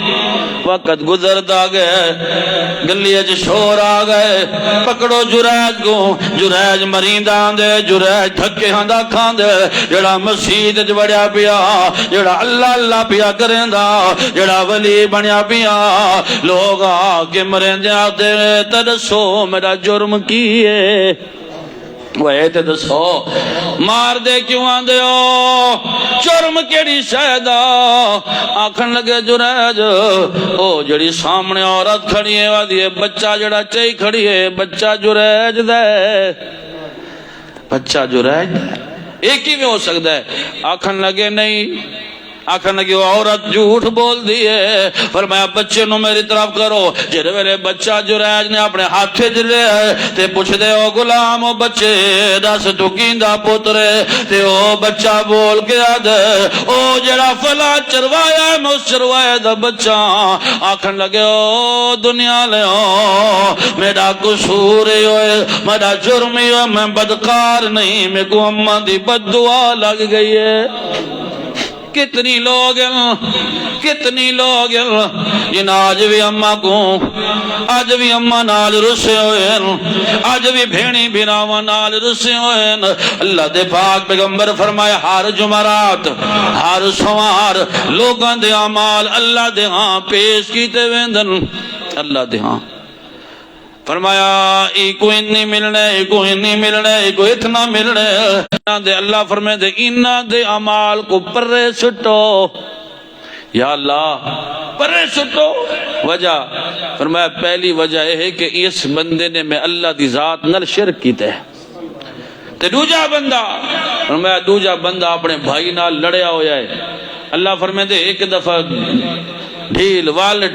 وقت گزرتا گئے گلی اچ شور آ گئے پکڑو جریج کو جریج مرینداں دے جریج تھکے ہندا کھاندے جڑا مسجد وچ وڑیا پیا جڑا اللہ اللہ پیا کریندا جڑا ولی بنیا پیا لوگ آ کے مریندے تے تدسو میرا جرم کی ہے وہ تے دسو مار دے کیوں آندے ہو جرم کیڑی شہدا آکھن لگے جریج او جڑی سامنے عورت کھڑی ہے وادی بچہ جڑا چئی کھڑی ہے بچہ جریج دے بچہ جریج ایک ہی میں ہو سکتا ہے آکھن لگے نہیں آکھن لگی وہ عورت جھوٹ بول دیئے فرمایا بچے نو میری طرف کرو جڑے میرے بچہ جریج نے اپنے ہاتھے جلے تے پوچھ دے او غلام او بچے دس تو کیندا پترے تے او بچہ بول کے آدھے او جڑا فلا چروایا ہے میں اس چروایا دا بچہ آکھن لگے او دنیا لے او میرا قصور ہوئے میرا جرم ہوئے میں بدکار نہیں میں کو اماں دی بد دعا لگ گئی ہے کتنی لوگ جن آج بھی اماں کو آج بھی اماں نال رسے ہوئے آج بھی بھینی بھراواں نال رسے ہوئے اللہ دے پاک پیغمبر فرمائے ہر جمعرات ہر سوار لوگاں دے اعمال اللہ دے ہاں پیش کیتے ویندن اللہ دے ہاں فرمایا ای کوئی نہیں ملنے ای کوئی نہیں ملنے ای کوئی اتنا ملنے دے اللہ فرمائے دے انہاں دے عمال کو پرے سٹو یا اللہ پرے سٹو وجہ فرمایا پہلی وجہ یہ ہے کہ اس بندے نے میں اللہ دی ذات نل شرک کیتے تے دوجا بندہ فرمایا دوجا بندہ اپنے بھائی نال لڑیا ہویا ہے اللہ فرمائے دے ایک دفعہ ڈھیل وال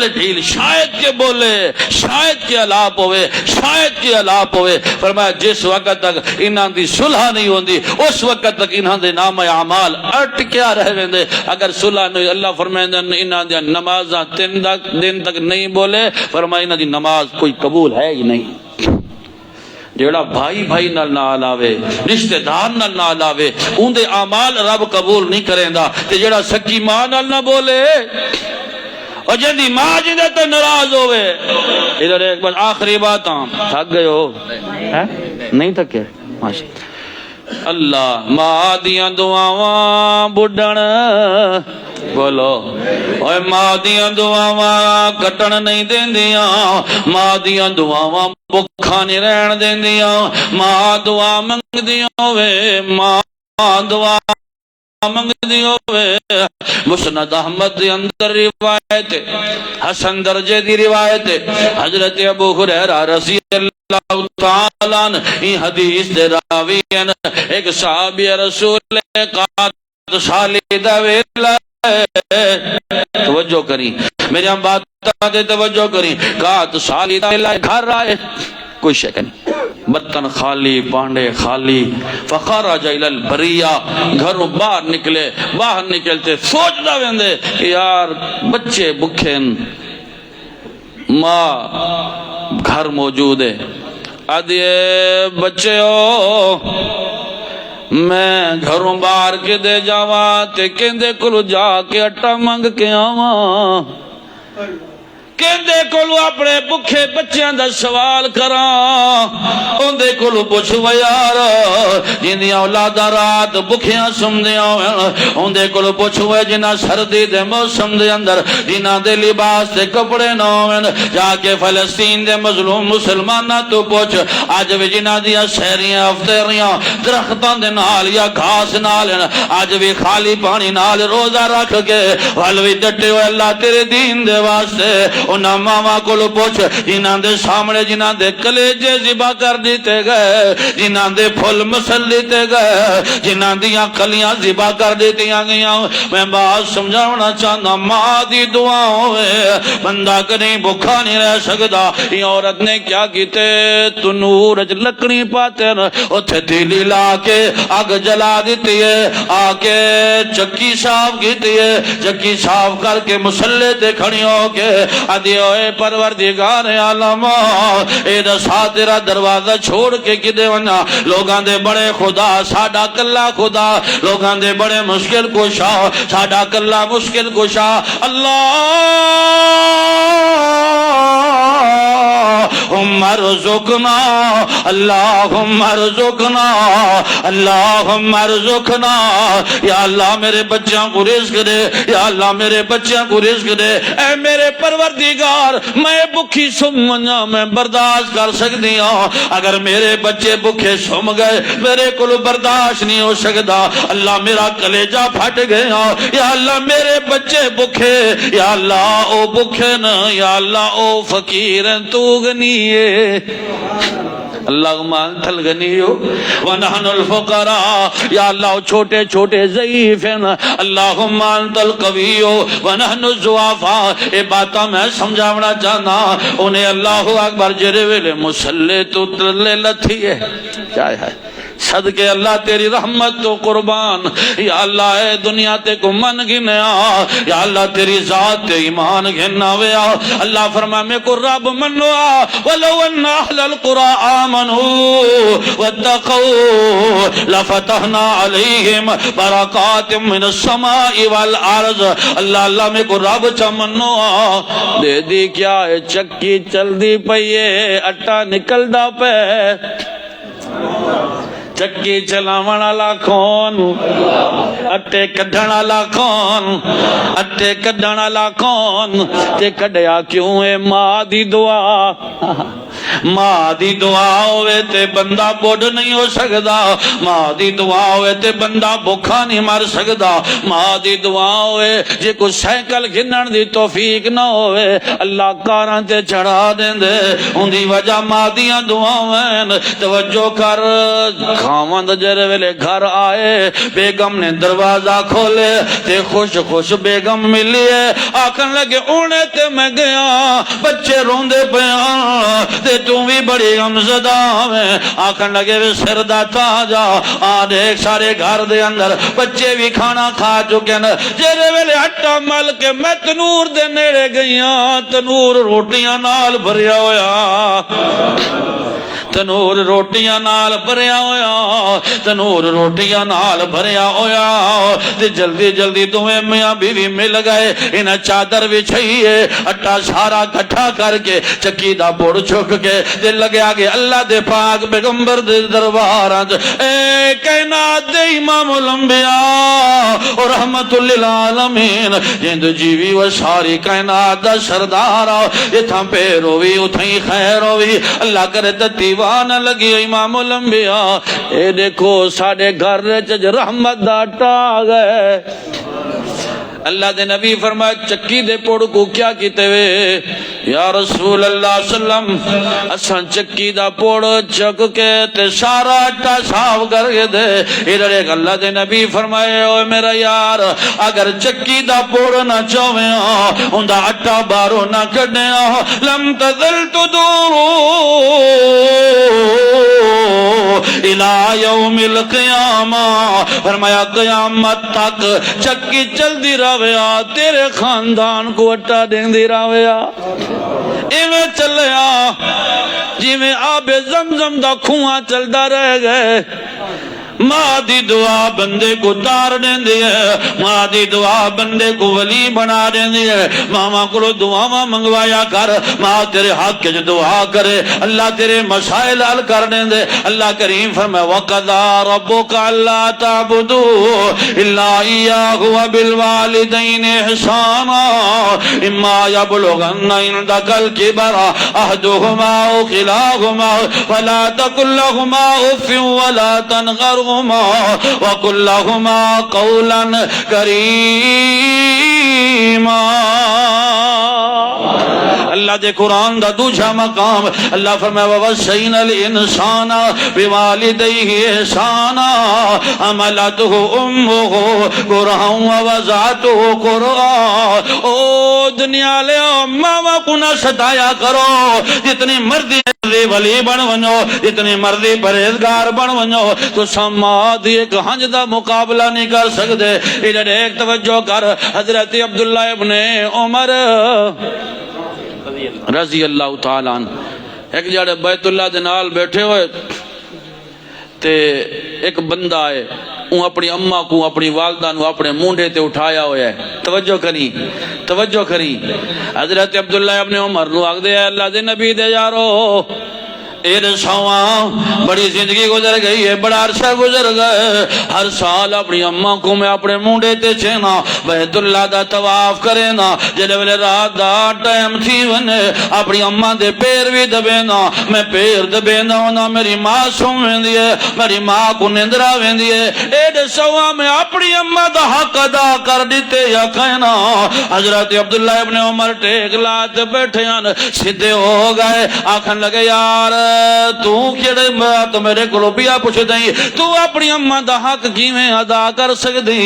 ڈھیل شاید کے بولے شاید کے علاپ ہوئے شاید کے علاپ ہوئے فرمایا جس وقت تک انہاں دی صلح نہیں ہوندی اس وقت تک انہاں دے نام اعمال اٹ کیا رہ ویندے اگر صلح نہیں اللہ فرمائے انہاں دی نمازاں 3 دن تک نہیں بولے فرمایا انہاں دی نماز کوئی قبول ہے ہی نہیں جیڑا بھائی بھائی نال نہ لاوے رشتہ دار نال نہ لاوے اون دے اعمال رب قبول نہیں کریندا تے جیڑا سکی ماں نال نہ بولے اور جندی ماں جندے تے ناراض ہوئے ادھر ایک بار آخری بات تھک گئے ہو نہیں تھکے ماشاءاللہ اللہ ماں دیاں دعاواں بڈھن بولو اوے ماں دیاں دعاواں کٹن نہیں دیندیاں ماں دیاں دعاواں بکھا نہیں رہن دیندیاں ماں دعا منگدیاں ہوئے ماں دعا منگدی ہوئے مسند احمد دی اندر روایت حسن درجے دی روایت حضرت ابو ہریرہ رضی اللہ تعالیٰ عنہ یہ حدیث دے راوی ایک صحابی رسول قات سالی دا ویلا توجہ کریں میری ہم بات دے توجہ کریں قات سالی دا ویلا گھر آئے کوئی شک نہیں برتن خالی پانڈے خالی فخرج الی البریہ گھروں باہر نکلے باہر نکلتے سوچتا ویندے کہ یار بچے بکھے ماں گھر موجود ہے آدھے بچے ہو میں گھروں باہر کے دے جاواں تے کہندے کلو جا کے اٹا منگ کے آواں کہندے کولو اپنے بکھے بچیاں دا سوال کراں اوندے کولو پوچھ و یار جندیاں اولاداں رات بکھیاں سمدیاں ہوئے اوندے کولو پوچھ و جنہاں سردی دے موسم دے اندر جنہاں دے لباس تے کپڑے نہ ہوئے جا کے فلسطین دے مظلوم مسلماناں تو پوچھ اج بھی جنہاں دیاں شہریاں افطاریاں درختاں دے نال یا گھاس نال اج بھی خالی پانی نال روزہ رکھ کے ول وی ڈٹے ہوئے اللہ تیرے دین دے واسطے انہاں ماما کو پوچھ جنہاں دے سامنے جنہاں دے کلیجے ذبح کر دیتے گئے، جنہاں دے پھل مسل دیتے گئے، جنہاں دیاں کلیاں ذبح کر دیتیاں گئیاں۔ میں بات سمجھاونا چاہنا، ماں دی دعا ہوئے بندہ کہیں بھوکا نہیں رہ سکتا۔ یہ عورت نے کیا کیتے، تنور لکڑی پاتے اتھے تیلی لا کے اگ جلا دیتی ہے، آ کے چکی صاف کیتی ہے، چکی صاف کر کے مسلے تے کھڑی ہو کے آدھی ہوئے پروردگار عالم اے دسا تیرا دروازہ چھوڑ کے کدے ونا، لوگاں دے بڑے خدا ساڈا کلا خدا، لوگاں دے بڑے مشکل کشا ساڈا کلا مشکل کشا اللہم ارزقنا اللہم ارزقنا اللہم ارزقنا، یا اللہ میرے بچیاں کو رزق دے، یا اللہ میرے بچیاں کو رزق دے، اے میرے پروردگار میں بکھی سمجھا میں برداشت کر سکتی ہوں، اگر میرے بچے بکھے سم گئے میرے کو برداشت نہیں ہو سکتا، اللہ میرا کلیجہ پھٹ گیا، یا اللہ میرے بچے بکھے، یا اللہ او بکھے نا، یا اللہ او فقیر تو غنی ہے، اللہم انت الغنی ونحن الفقراء، یا اللہ چھوٹے چھوٹے ضعیف ہیں، اللہم انت القوی ونحن الضعفاء۔ اے باتاں میں سمجھاونا چاہنا، انہیں اللہ اکبر جرے ویلے مسلے تو تلے لتھی ہے، کیا ہے صدقے اللہ تیری رحمت تو قربان، یا اللہ اے دنیا تے کو من گنیا، یا اللہ تیری ذات تے ایمان گھننا ویا، اللہ فرما میں کو رب منوا ولو ان اہل القرى آمنوا واتقوا لفتحنا علیہم برکات من السماء والارض، اللہ اللہ میں کو رب چمنوا دے دی کیا ہے، چکی چل دی پئیے اٹا نکل دا پہ، چکی چلاون والا کون، اٹے کڈھن والا کون، اٹے کڈھن والا کون، تے کڈیا کیوں ہے ماں دی دعا، ماں دی دعا ہوئے تے بندہ بوڑھ نہیں ہو سکتا، ماں دی دعا ہوئے تے بندہ بھوکا نہیں مر سکتا، ماں دی دعا ہوئے جے کو سائیکل گھنن دی توفیق نہ ہوئے اللہ کاراں تے چڑھا دین دے، ان دی وجہ ماں دیاں دعاویں، توجہ کر خاوند جرے ویلے گھر آئے بیگم نے دروازہ کھولے تے خوش خوش بیگم ملیے، آکھن لگے اونے تے میں گیا بچے روندے پیاں تے تو بھی بڑی غمزدہ میں، آکھن لگے وے سر دا تاجا دیکھ سارے گھر دے اندر بچے بھی کھانا کھا چکے نا، جرے ویلے ہٹا مل کے میں تنور دے نیڑے گئیاں، تنور روٹیاں نال بھریا ہویا، تنور روٹیاں نال بھریا ہویا، تنور روٹیاں نال بھریا ہویا، تے جلدی جلدی دوویں میاں بیوی مل گئے، انہیں چادر بچھائیے اٹا سارا کٹھا کر کے چکی دا بوڑ چھک کے تے لگے آگے اللہ دے پاک پیغمبر دے درباراں اے کائنات دے امام الانبیاء اور رحمت للعالمین جند جیوی و ساری کائنات دا سردار، جتھاں پیر ہوئی اتھیں خیر ہوئی، اللہ کرے دیوان لگی امام الانبیاء، اے دیکھو ساڑے گھر چج رحمت دا ٹا گئے، اللہ دے نبی فرمایا چکی دے پوڑ کو کیا کیتے وے، یا رسول اللہ صلی اللہ علیہ وسلم اساں چکی دا پوڑ چک کے تے سارا اٹا صاف کر کے دے، ادھر ایک اللہ دے نبی فرمائے اوے میرا یار اگر چکی دا پوڑ نہ چویں ان دا اٹا بارو نہ کڈے لم تزل تدورو الى یوم القیامہ، فرمایا قیامت تک چکی چل دی راویا تیرے خاندان کو اٹا دیں دی راویا، ایویں چلیا جی میں آب زمزم دا کھواں چلدا رہ گئے، ماں دی دعا بندے کو تار دیں دی ہے، ماں دی دعا بندے کو ولی بنا دیں دی ہے، ماما کو دعا منگوایا کر، ماں تیرے حق کے دعا کرے اللہ تیرے مسائل حل کر دیں دے، اللہ کریم فرمائے وَقَضَىٰ رَبُّكَ أَلَّا تَعْبُدُوا إِلَّا إِيَّاهُ وَبِالْوَالِدَيْنِ إِحْسَانًا إِمَّا يَبْلُغَنَّ عِندَكَ الْكِبَرَ أَحَدُهُمَا أَوْ كِلَاهُمَا فَلَا تَقُل لَّهُمَا أُفٍّ وَلَا تَنْهَرْهُمَا وَقُل لَّهُمَا قَوْلًا كَرِيمًا، اللہ دے قرآن دا دوجا مقام اللہ فرمائے وَوَصَّيْنَا الْإِنسَانَ بِوَالِدَيْهِ إِحْسَانًا حَمَلَتْهُ أُمُّهُ كُرْهًا وَوَضَعَتْهُ كُرْهًا۔ او دنیا لے ماما کو نہ ستایا کرو، جتنی مرضی ولی بن ونو، جتنی مرضی پرہیزگار بن ونو، تو سماد ایک ہنج دا مقابلہ نہیں کر سکتے۔ ادھر ایک توجہ کر، حضرت عبداللہ ابن عمر رضی اللہ تعالیٰ عنہ ایک جڑے بیت اللہ دے نال بیٹھے ہوئے تے ایک بندہ ہے، وہ اپنی اماں کو اپنی والدہ کو اپنے مونڈے تے اٹھایا ہویا ہے۔ توجہ کری حضرت عبداللہ ابن عمر نو آگ دے اللہ دے نبی دے یارو بڑی زندگی گزر گئی ہے، بڑا عرصہ گزر گئے، ہر سال اپنی اماں کو میں اپنے مونڈے تے چھینا بیت اللہ دا طواف کرے نا، جلے ویلے رات دا ٹائم تھی ونے اپنی اماں دے پیر بھی دبے نا، میں پیر دبے نا، میری ماں سو ویندی ہے، میری ماں کو نندرا ویندی ہے، ایڈے سوا میں اپنی اماں دا حق ادا کر دیتے یا کہنا۔ حضرت عبداللہ ابن عمر ٹیک لات بیٹھے ہیں، سیدھے ہو گئے، آکھن لگے یار تو کیڑے بات میرے کو پیا پوچھ دیں، تو اپنی اماں دا حق کیویں ادا کر سکدی؟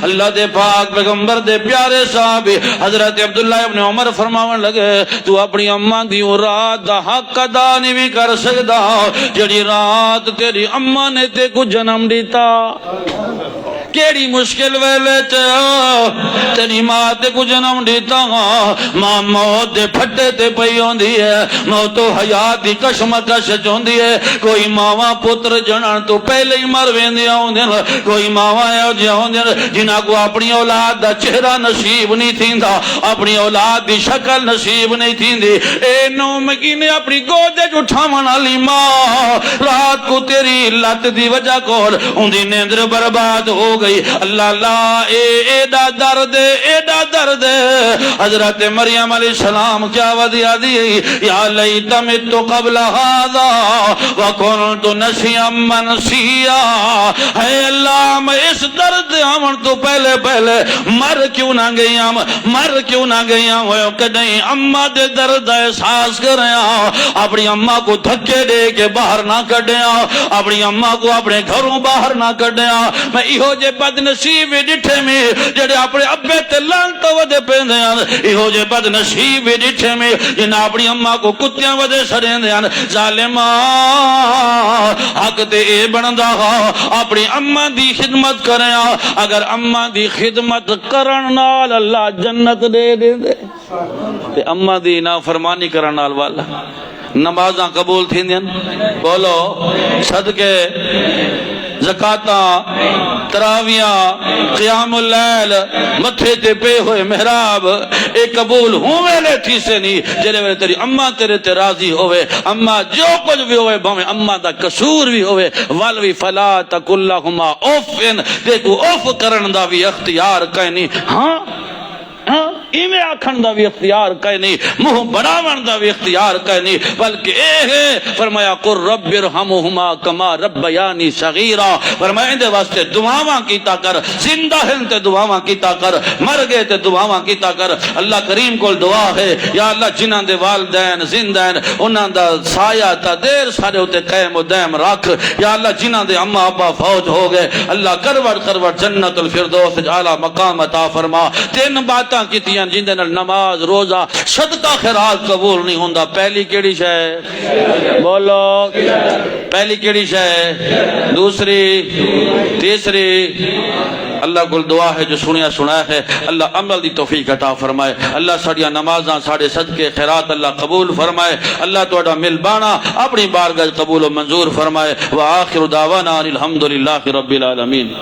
اللہ دے پاک پیغمبر دے پیارے صاحب حضرت عبداللہ ابن عمر فرماون لگے تو اپنی اماں دی رات دا حق ادا نہیں بھی کر سکدا جڑی رات تیری اماں نے تے کو جنم دیتا۔ کیڑی مشکل ویلے تیری ماں تے کو جنم دیتا، ماں موت دے پھٹے تے پئی ہوندی ہے، موت و حیات دی کشمکش چوندی ہے، کوئی ماواں پتر جنن تو پہلے ہی مر ویندیاں ہوندیاں، کوئی ماواں ایہو جہاں ہوندیاں جنہاں کو اپنی اولاد دا چہرہ نصیب نہیں تھیندا، اپنی اولاد دی شکل نصیب نہیں تھیندی، اے نو مکینے اپنی گود وچ اٹھاون والی ماں رات کو تیری لت دی وجہ کول اندی نیندر برباد ہو گئی۔ اللہ اللہ ایڈا درد حضرت مریم علیہ السلام کیا ودیا دی یا لیت مت قبل هذا وکنت نسیا منسیا، اے اللہ میں اس درد آمن تو پہلے مر کیوں نہ گیا ہوں کدیں اماں دے درد احساس کریا، اپنی اماں کو دھکے دے کے باہر نہ کڈیا، اپنی اماں کو اپنے گھروں باہر نہ کڈیا۔ میں ایہو جے بد نصیب ڈٹھے میں جڑے اپنے ابے تے لعنت ودے پیندے ہیں، ایہو جے بد نصیب ڈٹھے میں جنہاں اپنی اماں کو کتیاں ودے سڑیندے ہیں۔ ظالماں حق تے اے بندا اپنی اماں دی خدمت کریاں، اگر اماں دی خدمت کرن نال اللہ جنت دے دے تے اماں دی نافرمانی کرن نال والا نمازاں قبول تھیندیاں، بولو صدقے زکاتاں تراویاں قیام اللیل متھے تے پے ہوئے محراب اے قبول ہوئے لے تھی سے نہیں جلے ویلے تیری اماں تیرے تے راضی ہوئے، اماں جو کچھ بھی ہوئے بھویں اماں دا قصور بھی ہوئے والوی فلا تقل لہما اوفن، دیکھو اوف کرن دا بھی اختیار کہیں نہیں، ہاں ایویں آکھن دا بھی اختیار کہیں نہیں، منہ بڑاون دا بھی اختیار کہیں نہیں، بلکہ اے ہے فرمایا قر رب ارحمہما کما ربیانی صغیرا، فرمایا اندے واسطے دعاواں کیتا کر، زندہ ہیں تے دعاواں کیتا کر، مر گئے تے دعاواں کیتا کر۔ اللہ کریم کو دعا ہے یا اللہ جنہاں دے والدین زندہ ہیں انہاں دا سایہ تا دیر سارے ہوتے قائم و دائم رکھ، یا اللہ جنہاں دے اماں ابا فوت ہو گئے اللہ کروڑ جنت الفردوس اعلیٰ مقام عطا فرما۔ تین باتاں کیتیاں جن دے نال نماز روزہ صدقہ خیرات قبول نہیں ہوندا۔ پہلی کیڑی شے بولو، پہلی کیڑی شے، دوسری تیسری اللہ کو دعا ہے جو سنیا ہے اللہ عمل دی توفیق عطا فرمائے، اللہ ساڑیاں نمازاں ساڑے صدقے خیرات اللہ قبول فرمائے، اللہ توڑا مل بانا اپنی بارگاہ قبول و منظور فرمائے۔ وآخر دعوانا الحمدللہ رب العالمین۔